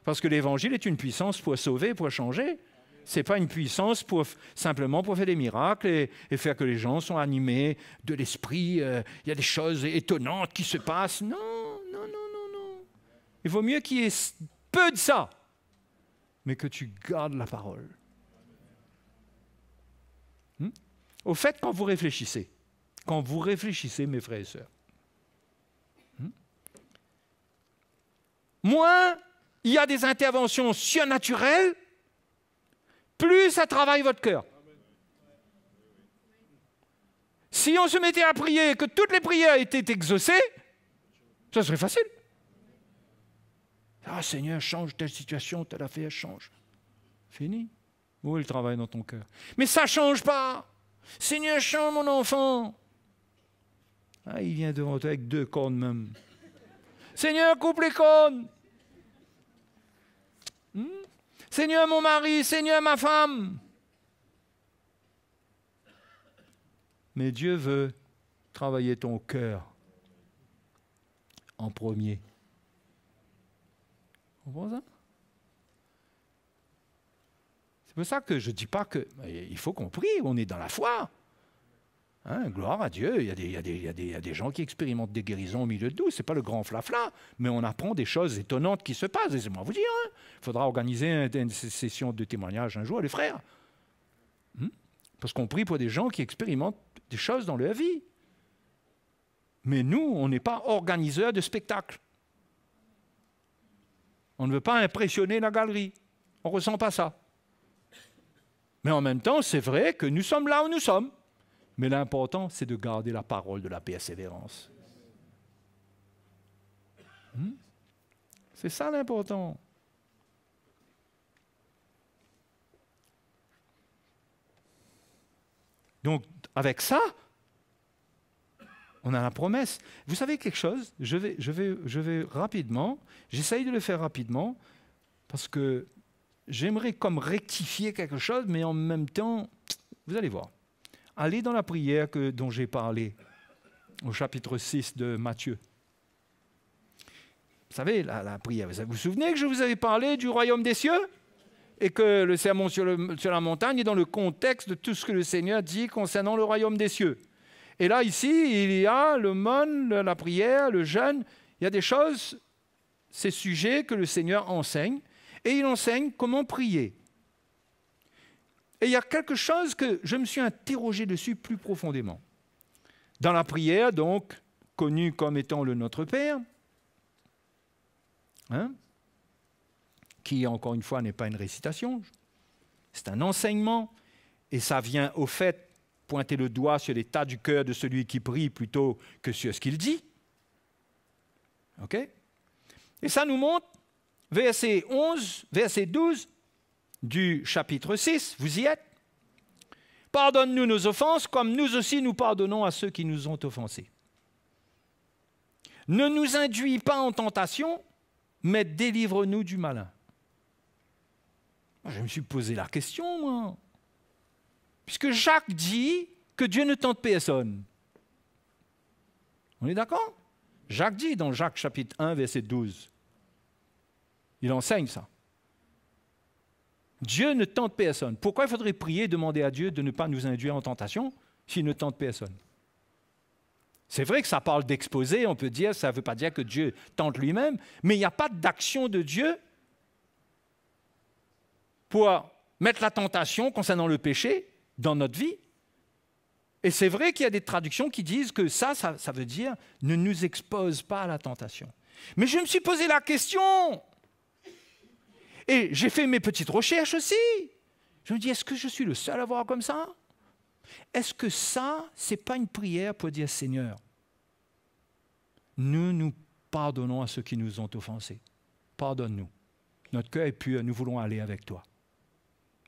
Parce que l'Évangile est une puissance pour sauver, pour changer. Ce n'est pas une puissance simplement pour faire des miracles et faire que les gens sont animés de l'esprit. Il y a des choses étonnantes qui se passent. Non. Il vaut mieux qu'il y ait peu de ça, mais que tu gardes la parole. Au fait, quand vous réfléchissez, mes frères et sœurs, moins il y a des interventions surnaturelles, plus ça travaille votre cœur. Si on se mettait à prier et que toutes les prières étaient exaucées, ça serait facile. Ah Seigneur, change telle situation, telle affaire, change. Fini. Où est le travail dans ton cœur? Mais ça ne change pas. Seigneur, change mon enfant. Ah, il vient devant toi avec 2 cornes même. Seigneur, coupe les cornes. Seigneur mon mari, Seigneur ma femme. Mais Dieu veut travailler ton cœur en premier. Vous comprenez ça? C'est pour ça que je ne dis pas qu'il faut qu'on prie, on est dans la foi. Hein, gloire à Dieu, il y a des gens qui expérimentent des guérisons au milieu de nous, ce n'est pas le grand flafla, mais on apprend des choses étonnantes qui se passent. Laissez-moi vous dire, il faudra organiser une session de témoignage un jour, les frères. Parce qu'on prie pour des gens qui expérimentent des choses dans leur vie. Mais nous, on n'est pas organiseurs de spectacles. On ne veut pas impressionner la galerie. On ne ressent pas ça. Mais en même temps, c'est vrai que nous sommes là où nous sommes. Mais l'important, c'est de garder la parole de la persévérance. C'est ça l'important. Donc, avec ça, on a la promesse. Vous savez quelque chose? Je vais rapidement, j'essaye de le faire rapidement, parce que j'aimerais comme rectifier quelque chose, mais en même temps, vous allez voir. Allez dans la prière dont j'ai parlé, au chapitre 6 de Matthieu. Vous savez, la prière, vous vous souvenez que je vous avais parlé du royaume des cieux? Et que le sermon sur la montagne est dans le contexte de tout ce que le Seigneur dit concernant le royaume des cieux. Et là, ici, il y a l'aumône, la prière, le jeûne. Il y a des choses, ces sujets que le Seigneur enseigne. Et il enseigne comment prier. Et il y a quelque chose que je me suis interrogé dessus plus profondément. Dans la prière, donc, connue comme étant le Notre Père, qui, encore une fois, n'est pas une récitation, c'est un enseignement, et ça vient au fait pointer le doigt sur l'état du cœur de celui qui prie plutôt que sur ce qu'il dit. OK? Et ça nous montre, verset 12 du chapitre 6, vous y êtes. « Pardonne-nous nos offenses, comme nous aussi nous pardonnons à ceux qui nous ont offensés. Ne nous induis pas en tentation, mais délivre-nous du malin. » Je me suis posé la question, moi. Puisque Jacques dit que Dieu ne tente personne. On est d'accord? Jacques dit dans Jacques chapitre 1, verset 12. Il enseigne ça. Dieu ne tente personne. Pourquoi il faudrait prier et demander à Dieu de ne pas nous induire en tentation s'il ne tente personne? C'est vrai que ça parle d'exposer, on peut dire, ça ne veut pas dire que Dieu tente lui-même, mais il n'y a pas d'action de Dieu pour mettre la tentation concernant le péché dans notre vie. Et c'est vrai qu'il y a des traductions qui disent que ça veut dire « ne nous expose pas à la tentation ». Mais je me suis posé la question. Et j'ai fait mes petites recherches aussi. Je me dis, est-ce que je suis le seul à voir comme ça? Est-ce que ça, ce n'est pas une prière pour dire, Seigneur, nous pardonnons à ceux qui nous ont offensés. Pardonne-nous. Notre cœur est pur, nous voulons aller avec toi.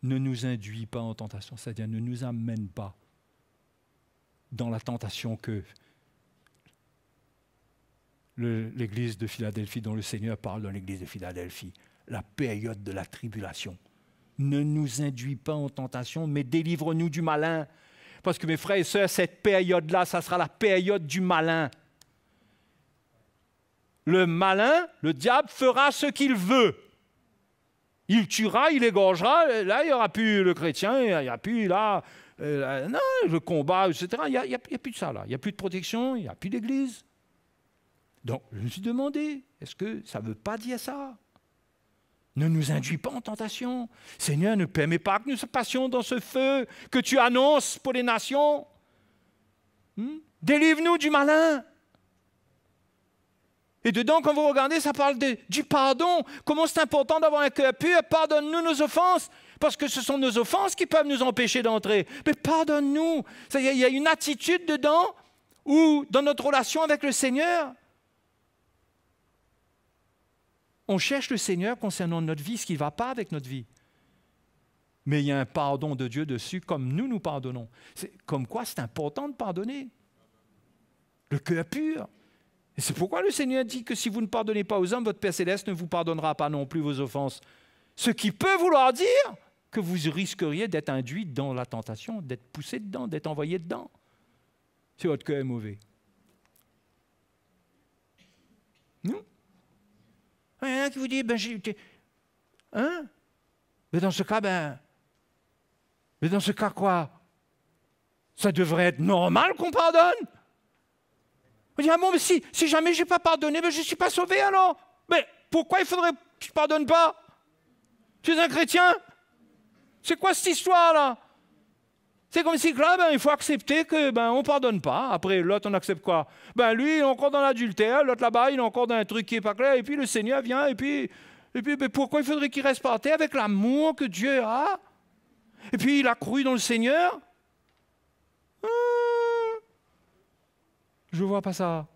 Ne nous induis pas en tentation, c'est-à-dire ne nous amène pas dans la tentation que l'Église de Philadelphie, dont le Seigneur parle dans l'Église de Philadelphie, la période de la tribulation. Ne nous induis pas en tentation, mais délivre-nous du malin. Parce que mes frères et sœurs, cette période-là, ça sera la période du malin. Le malin, le diable, fera ce qu'il veut. Il tuera, il égorgera, là, il n'y aura plus le chrétien, il n'y aura plus là, non, le combat, etc. Il n'y a plus de ça, là. Il n'y a plus de protection, il n'y a plus d'église. Donc, je me suis demandé, est-ce que ça ne veut pas dire ça? Ne nous induis pas en tentation. Seigneur, ne permets pas que nous passions dans ce feu que tu annonces pour les nations. Délivre-nous du malin. Et dedans, quand vous regardez, ça parle du pardon. Comment c'est important d'avoir un cœur pur. Pardonne-nous nos offenses, parce que ce sont nos offenses qui peuvent nous empêcher d'entrer. Mais pardonne-nous. Il y a une attitude dedans, où dans notre relation avec le Seigneur, on cherche le Seigneur concernant notre vie, ce qui ne va pas avec notre vie. Mais il y a un pardon de Dieu dessus, comme nous pardonnons. Comme quoi, c'est important de pardonner. Le cœur pur. Et c'est pourquoi le Seigneur dit que si vous ne pardonnez pas aux hommes, votre Père Céleste ne vous pardonnera pas non plus vos offenses. Ce qui peut vouloir dire que vous risqueriez d'être induit dans la tentation, d'être poussé dedans, d'être envoyé dedans. Si votre cœur est mauvais. Non? Il y en a qui vous dit, hein? Mais dans ce cas, quoi? Ça devrait être normal qu'on pardonne. On dit, ah bon, mais si jamais je n'ai pas pardonné, je ne suis pas sauvé alors. Mais pourquoi il faudrait que je ne pardonne pas? Tu es un chrétien? C'est quoi cette histoire-là? C'est comme si là, il faut accepter qu'on ne pardonne pas. Après, l'autre, on accepte quoi? Lui, il est encore dans l'adultère, l'autre là-bas, il est encore dans un truc qui n'est pas clair, et puis le Seigneur vient, et puis pourquoi il faudrait qu'il reste par terre avec l'amour que Dieu a? Et puis il a cru dans le Seigneur? Je ne vois pas ça.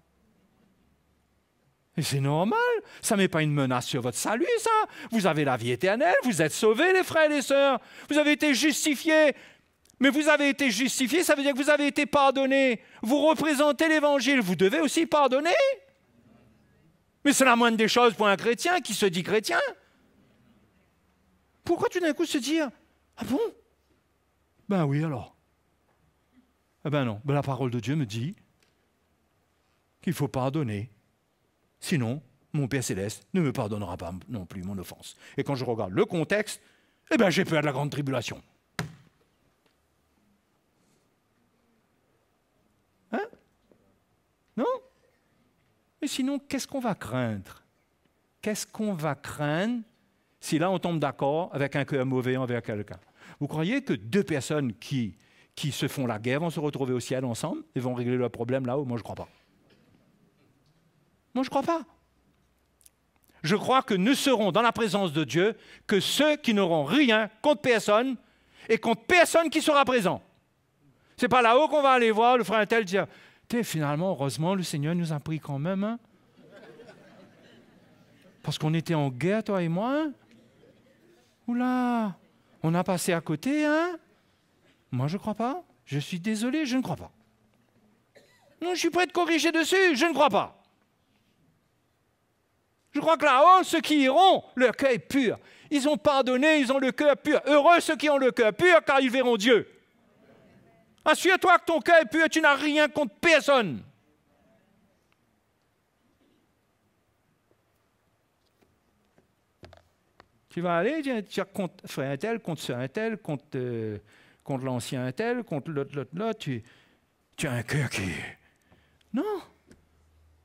Et c'est normal, ça ne met pas une menace sur votre salut, ça. Vous avez la vie éternelle, vous êtes sauvés, les frères et les sœurs. Vous avez été justifiés. Mais vous avez été justifiés, ça veut dire que vous avez été pardonnés. Vous représentez l'Évangile, vous devez aussi pardonner. Mais c'est la moindre des choses pour un chrétien qui se dit chrétien. Pourquoi tout d'un coup se dire, ah bon? Oui alors. Non, la parole de Dieu me dit qu'il faut pardonner. Sinon, mon Père Céleste ne me pardonnera pas non plus mon offense. Et quand je regarde le contexte, j'ai peur de la grande tribulation. Hein? Non? Mais sinon, qu'est-ce qu'on va craindre? Qu'est-ce qu'on va craindre si là on tombe d'accord avec un cœur mauvais envers quelqu'un? Vous croyez que deux personnes qui se font la guerre vont se retrouver au ciel ensemble et vont régler leurs problèmes là-haut? Moi, je ne crois pas. Moi, je ne crois pas. Je crois que ne seront dans la présence de Dieu que ceux qui n'auront rien contre personne et contre personne qui sera présent. Ce n'est pas là-haut qu'on va aller voir le frère un tel dire « Finalement, heureusement, le Seigneur nous a pris quand même. Hein? Parce qu'on était en guerre, toi et moi. Hein? Oula, on a passé à côté. Hein? Moi, je ne crois pas. Je suis désolé, je ne crois pas. Non, je suis prêt de corriger dessus, je ne crois pas. Je crois que là-haut, ceux qui iront, leur cœur est pur. Ils ont pardonné, ils ont le cœur pur. Heureux ceux qui ont le cœur pur, car ils verront Dieu. Assure-toi que ton cœur est pur, tu n'as rien contre personne. Tu vas aller, tu as contre frère un tel, contre soeur un tel, contre l'ancien un tel, contre l'autre là, tu as un cœur qui... Non.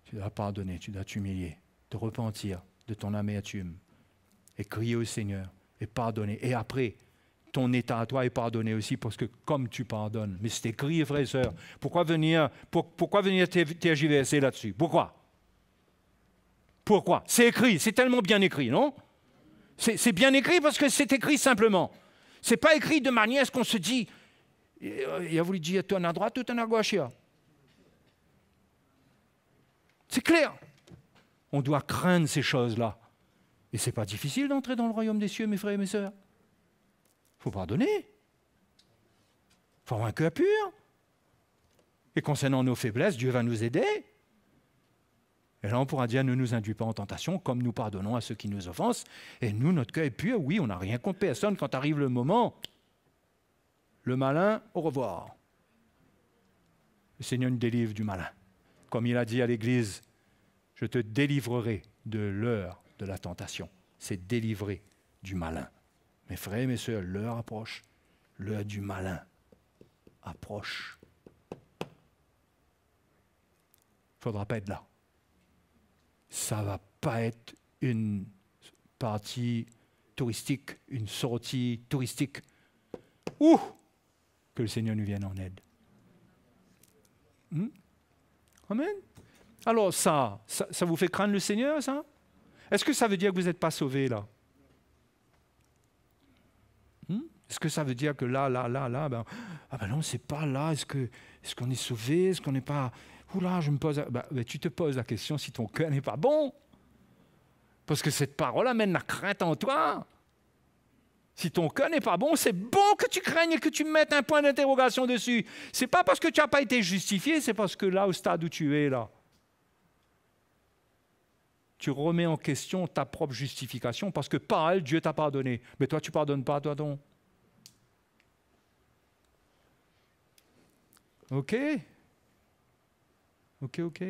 Tu dois pardonner, tu dois t'humilier, te repentir de ton amertume et crier au Seigneur et pardonner. Et après, ton état à toi est pardonné aussi parce que comme tu pardonnes, mais c'est écrit, frères et sœurs, pourquoi venir tergiverser là-dessus? Pourquoi? C'est écrit, c'est tellement bien écrit, non? C'est bien écrit parce que c'est écrit simplement. Ce n'est pas écrit de manière à ce qu'on se dit, il a voulu dire, tu en à droite, tu en à gauche. C'est clair. On doit craindre ces choses-là. Et ce n'est pas difficile d'entrer dans le royaume des cieux, mes frères et mes sœurs. Il faut pardonner. Il faut avoir un cœur pur. Et concernant nos faiblesses, Dieu va nous aider. Et là, on pourra dire, ne nous induis pas en tentation, comme nous pardonnons à ceux qui nous offensent. Et nous, notre cœur est pur. Oui, on n'a rien contre personne. Quand arrive le moment, le malin, au revoir. Le Seigneur nous délivre du malin. Comme il a dit à l'Église, je te délivrerai de l'heure de la tentation. C'est délivrer du malin. Mes frères et mes sœurs, l'heure approche. L'heure du malin approche. Il ne faudra pas être là. Ça ne va pas être une partie touristique, une sortie touristique. Ouh! Que le Seigneur nous vienne en aide. Amen. Alors ça vous fait craindre le Seigneur, ça? Est-ce que ça veut dire que vous n'êtes pas sauvés, là? Est-ce que ça veut dire que là, non, c'est pas là. Est-ce qu'on est sauvé? Est-ce qu'on n'est pas... Oula, je me pose... tu te poses la question si ton cœur n'est pas bon. Parce que cette parole amène la crainte en toi. Si ton cœur n'est pas bon, c'est bon que tu craignes et que tu mettes un point d'interrogation dessus. C'est pas parce que tu n'as pas été justifié, c'est parce que là, au stade où tu es, là, tu remets en question ta propre justification parce que par elle, Dieu t'a pardonné. Mais toi, tu ne pardonnes pas, toi donc. OK? OK.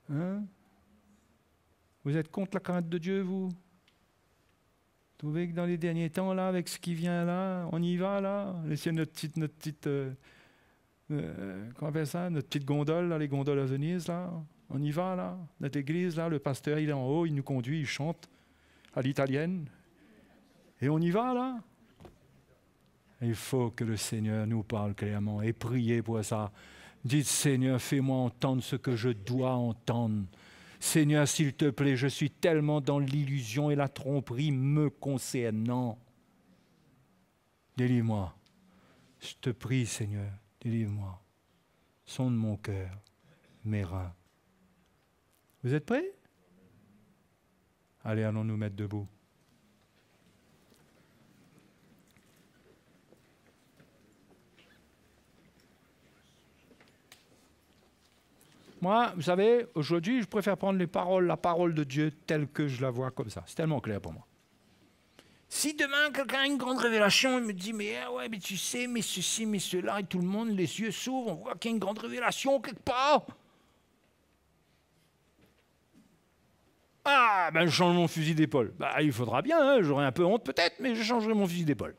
Hein? Vous êtes contre la crainte de Dieu, vous? Vous trouvez que dans les derniers temps, là, avec ce qui vient là, on y va, là? Laissez notre petite comment on appelle ça? Notre petite gondole, là, les gondoles à Venise, là. On y va, là. Notre église, là, le pasteur, il est en haut, il nous conduit, il chante à l'italienne. Et on y va, là. Il faut que le Seigneur nous parle clairement et priez pour ça. Dites, Seigneur, fais-moi entendre ce que je dois entendre. Seigneur, s'il te plaît, je suis tellement dans l'illusion et la tromperie me concernant. Délivre-moi. Je te prie, Seigneur, délivre-moi. Sonde mon cœur, mes reins. Vous êtes prêts? Allez, allons nous mettre debout. Moi, vous savez, aujourd'hui, je préfère prendre la parole de Dieu telle que je la vois comme ça. C'est tellement clair pour moi. Si demain, quelqu'un a une grande révélation, il me dit, mais tu sais, mais ceci, mais cela, et tout le monde, les yeux s'ouvrent, on voit qu'il y a une grande révélation quelque part. Ah, je change mon fusil d'épaule. Il faudra bien, hein, j'aurai un peu honte peut-être, mais je changerai mon fusil d'épaule.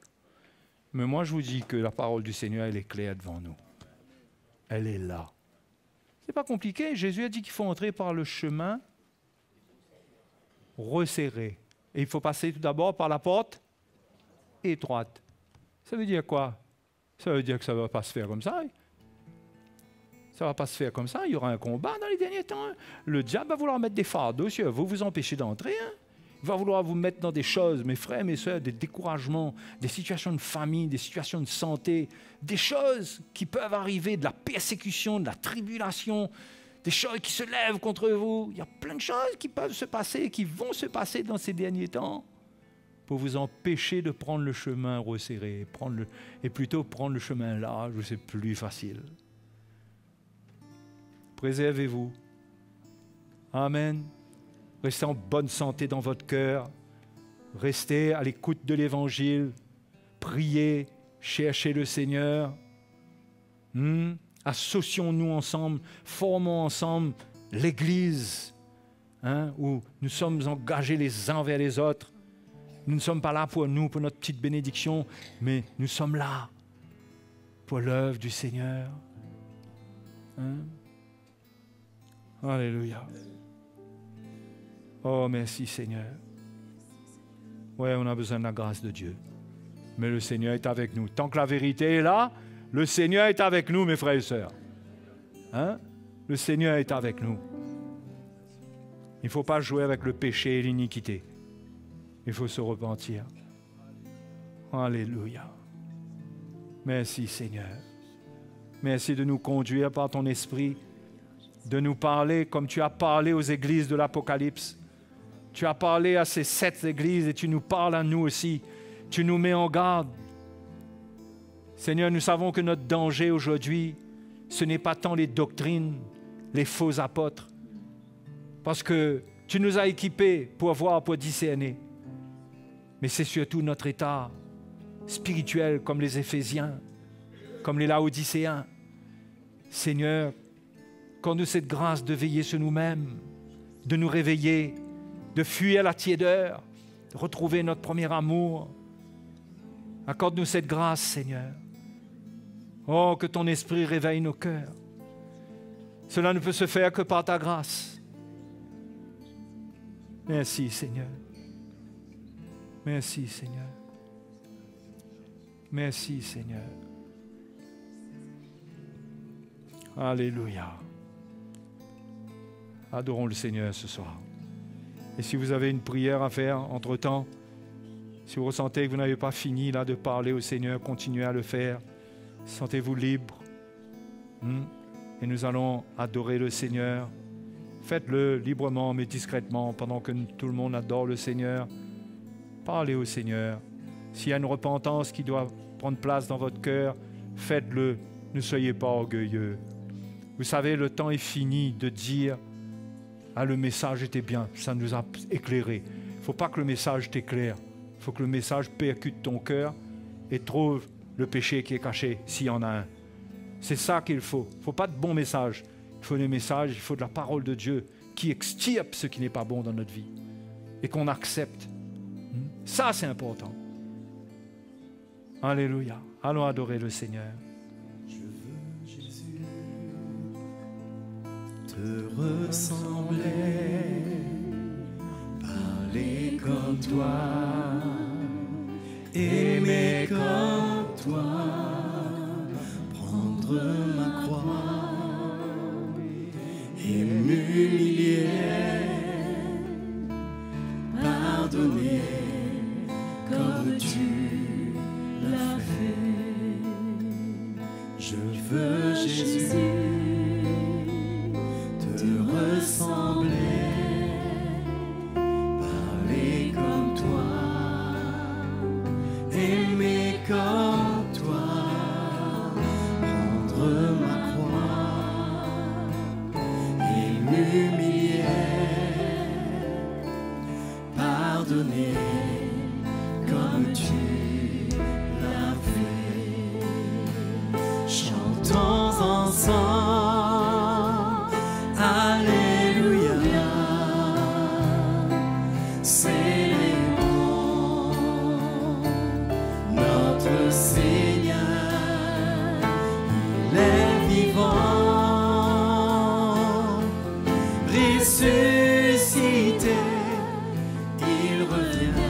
Mais moi, je vous dis que la parole du Seigneur, elle est claire devant nous. Elle est là. C'est pas compliqué. Jésus a dit qu'il faut entrer par le chemin resserré. Et il faut passer tout d'abord par la porte étroite. Ça veut dire quoi? Ça veut dire que ça ne va pas se faire comme ça. Ça ne va pas se faire comme ça. Il y aura un combat dans les derniers temps. Le diable va vouloir mettre des fardeaux sur vous, vous empêcher d'entrer. Il va vouloir vous mettre dans des choses, mes frères, mes soeurs, des découragements, des situations de famille, des situations de santé, des choses qui peuvent arriver, de la persécution, de la tribulation, des choses qui se lèvent contre vous. Il y a plein de choses qui peuvent se passer, qui vont se passer dans ces derniers temps pour vous empêcher de prendre le chemin resserré, et plutôt prendre le chemin large où c'est plus facile. Préservez-vous. Amen. Restez en bonne santé dans votre cœur. Restez à l'écoute de l'Évangile. Priez, cherchez le Seigneur. Associons-nous ensemble, formons ensemble l'Église, où nous sommes engagés les uns vers les autres. Nous ne sommes pas là pour nous, pour notre petite bénédiction, mais nous sommes là pour l'œuvre du Seigneur. Alléluia. Oh, merci Seigneur. Ouais, on a besoin de la grâce de Dieu. Mais le Seigneur est avec nous. Tant que la vérité est là, le Seigneur est avec nous, mes frères et sœurs. Le Seigneur est avec nous. Il ne faut pas jouer avec le péché et l'iniquité. Il faut se repentir. Alléluia. Merci Seigneur. Merci de nous conduire par ton esprit, de nous parler comme tu as parlé aux églises de l'Apocalypse. Tu as parlé à ces 7 églises et tu nous parles à nous aussi. Tu nous mets en garde. Seigneur, nous savons que notre danger aujourd'hui, ce n'est pas tant les doctrines, les faux apôtres, parce que tu nous as équipés pour voir, pour discerner. Mais c'est surtout notre état spirituel, comme les Éphésiens, comme les Laodicéens. Seigneur, accorde-nous cette grâce de veiller sur nous-mêmes, de nous réveiller, de fuir la tiédeur, de retrouver notre premier amour. Accorde-nous cette grâce, Seigneur. Oh, que ton esprit réveille nos cœurs. Cela ne peut se faire que par ta grâce. Merci, Seigneur. Merci, Seigneur. Merci, Seigneur. Alléluia. Adorons le Seigneur ce soir. Et si vous avez une prière à faire entre-temps, si vous ressentez que vous n'avez pas fini là de parler au Seigneur, continuez à le faire. Sentez-vous libre. Et nous allons adorer le Seigneur. Faites-le librement mais discrètement pendant que tout le monde adore le Seigneur. Parlez au Seigneur. S'il y a une repentance qui doit prendre place dans votre cœur, faites-le. Ne soyez pas orgueilleux. Vous savez, le temps est fini de dire Ah, le message était bien, ça nous a éclairé. Il ne faut pas que le message t'éclaire. Il faut que le message percute ton cœur et trouve le péché qui est caché, s'il y en a un. C'est ça qu'il faut. Il ne faut pas de bons messages. Il faut des messages, il faut de la parole de Dieu qui extirpe ce qui n'est pas bon dans notre vie et qu'on accepte. Ça, c'est important. Alléluia. Allons adorer le Seigneur. Je veux, Jésus, te ressembler, parler comme toi, aimer comme toi, prendre ma croix et m'humilier, pardonner comme tu l'as fait. Je veux, Jésus, te ressembler, parler comme toi, aimer comme toi, prendre ma croix et m'humilier, pardonner comme tu l'as fait. Chantons ensemble, Alléluia, célébrons notre Seigneur, il est vivant, ressuscité, il revient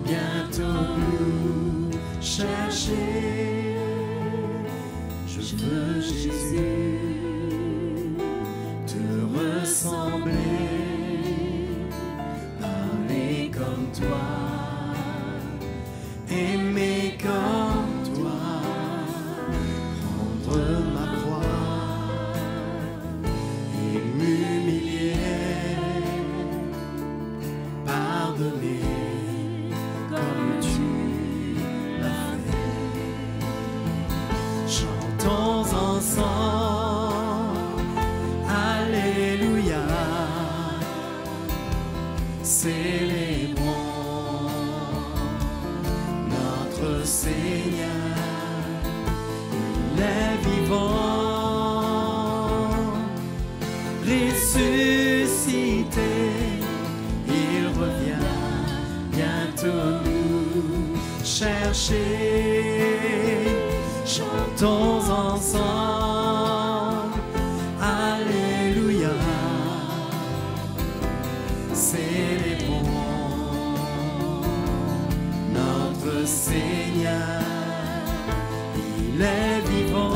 bientôt nous chercher. Je veux, Jésus, te ressembler, parler comme toi, aimer comme toi, prendre ma croix et m'humilier, pardonner comme tu l'as fait. Chantons ensemble, Alléluia, célébrons notre Seigneur, il est vivant, ressuscité, il revient bientôt nous chercher. Chantons ensemble, Alléluia, célébrons notre Seigneur, il est vivant,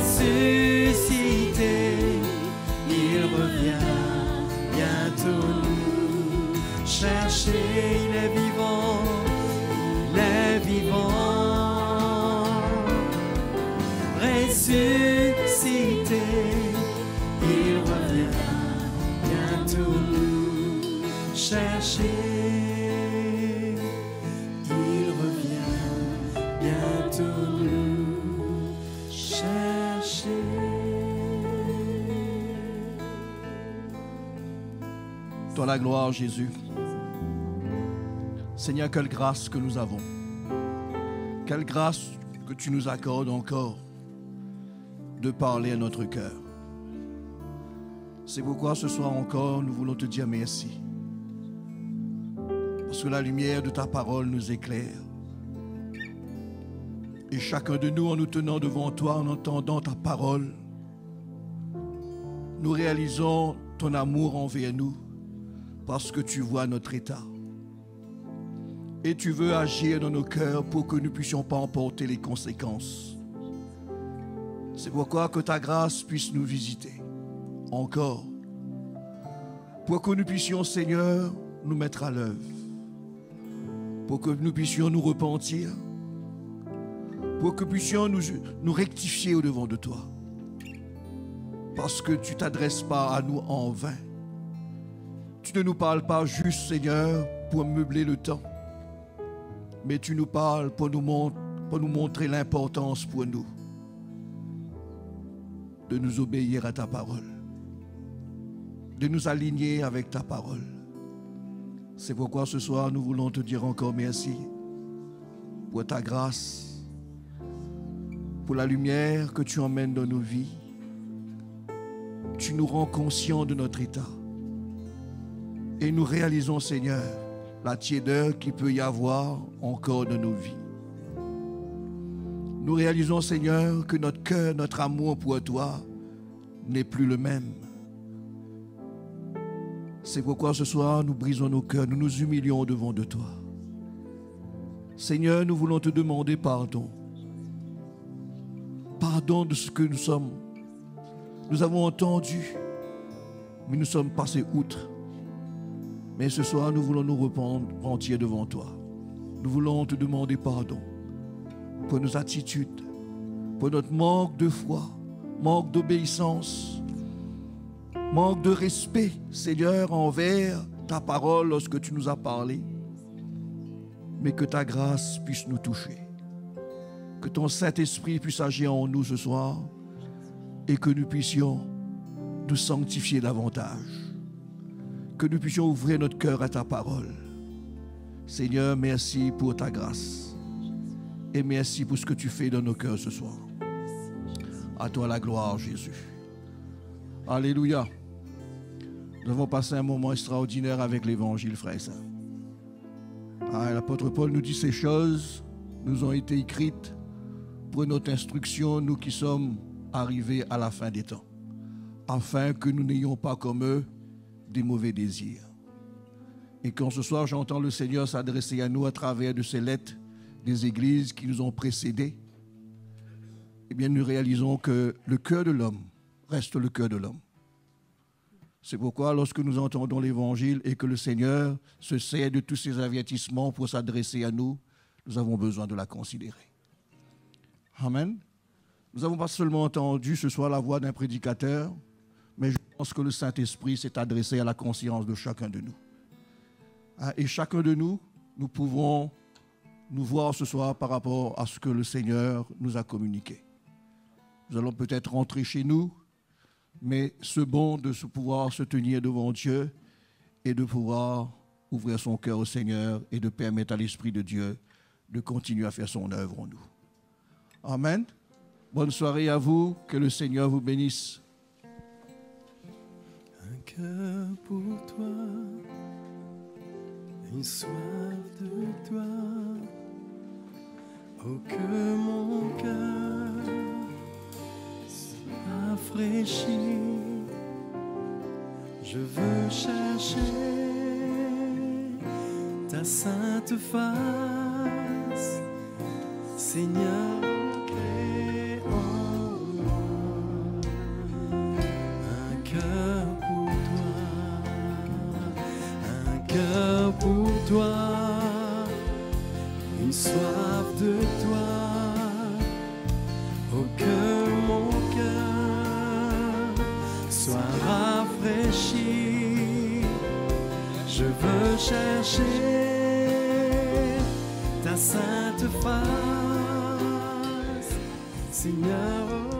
ressuscité, il revient bientôt nous chercher, il est vivant, il est vivant, ressuscité, il revient bientôt nous chercher, il revient bientôt nous chercher. Toi la gloire, Jésus. Seigneur, quelle grâce que nous avons. Quelle grâce que tu nous accordes encore de parler à notre cœur. C'est pourquoi ce soir encore, nous voulons te dire merci. Parce que la lumière de ta parole nous éclaire. Et chacun de nous, en nous tenant devant toi, en entendant ta parole, nous réalisons ton amour envers nous parce que tu vois notre état. Et tu veux agir dans nos cœurs pour que nous ne puissions pas en porter les conséquences. C'est pourquoi que ta grâce puisse nous visiter encore. Pour que nous puissions, Seigneur, nous mettre à l'œuvre. Pour que nous puissions nous repentir. Pour que nous puissions nous rectifier au-devant de toi. Parce que tu ne t'adresses pas à nous en vain. Tu ne nous parles pas juste, Seigneur, pour meubler le temps. Mais tu nous parles pour nous montrer l'importance pour nous de nous obéir à ta parole, de nous aligner avec ta parole. C'est pourquoi ce soir, nous voulons te dire encore merci pour ta grâce, pour la lumière que tu emmènes dans nos vies. Tu nous rends conscients de notre état. Et nous réalisons, Seigneur, la tiédeur qu'il peut y avoir encore dans nos vies. Nous réalisons, Seigneur, que notre cœur, notre amour pour toi n'est plus le même. C'est pourquoi ce soir, nous brisons nos cœurs, nous nous humilions devant de toi. Seigneur, nous voulons te demander pardon. Pardon de ce que nous sommes. Nous avons entendu, mais nous sommes passés outre. Mais ce soir, nous voulons nous repentir devant toi. Nous voulons te demander pardon pour nos attitudes, pour notre manque de foi, manque d'obéissance, manque de respect, Seigneur, envers ta parole lorsque tu nous as parlé. Mais que ta grâce puisse nous toucher. Que ton Saint-Esprit puisse agir en nous ce soir et que nous puissions nous sanctifier davantage. Que nous puissions ouvrir notre cœur à ta parole. Seigneur, merci pour ta grâce. Et merci pour ce que tu fais dans nos cœurs ce soir. À toi la gloire, Jésus. Alléluia. Nous avons passé un moment extraordinaire avec l'Évangile, frères et sœurs. L'apôtre Paul nous dit ces choses nous ont été écrites pour notre instruction, nous qui sommes arrivés à la fin des temps, afin que nous n'ayons pas comme eux des mauvais désirs. Et quand ce soir j'entends le Seigneur s'adresser à nous à travers de ces lettres des églises qui nous ont précédés, eh bien nous réalisons que le cœur de l'homme reste le cœur de l'homme. C'est pourquoi lorsque nous entendons l'Évangile et que le Seigneur se sert de tous ces avertissements pour s'adresser à nous, nous avons besoin de la considérer. Amen. Nous n'avons pas seulement entendu ce soir la voix d'un prédicateur, mais je pense que le Saint-Esprit s'est adressé à la conscience de chacun de nous. Et chacun de nous, nous pouvons nous voir ce soir par rapport à ce que le Seigneur nous a communiqué. Nous allons peut-être rentrer chez nous, mais ce bon de pouvoir se tenir devant Dieu et de pouvoir ouvrir son cœur au Seigneur et de permettre à l'Esprit de Dieu de continuer à faire son œuvre en nous. Amen. Bonne soirée à vous. Que le Seigneur vous bénisse. Un cœur pour toi, une soif de toi. Oh, que mon cœur rafraîchit. Je veux chercher ta sainte face, Seigneur, crée en moi un cœur pour toi, un cœur pour toi, une soif de toi. Oh, que mon cœur soit rafraîchi. Je veux chercher ta sainte face, Seigneur.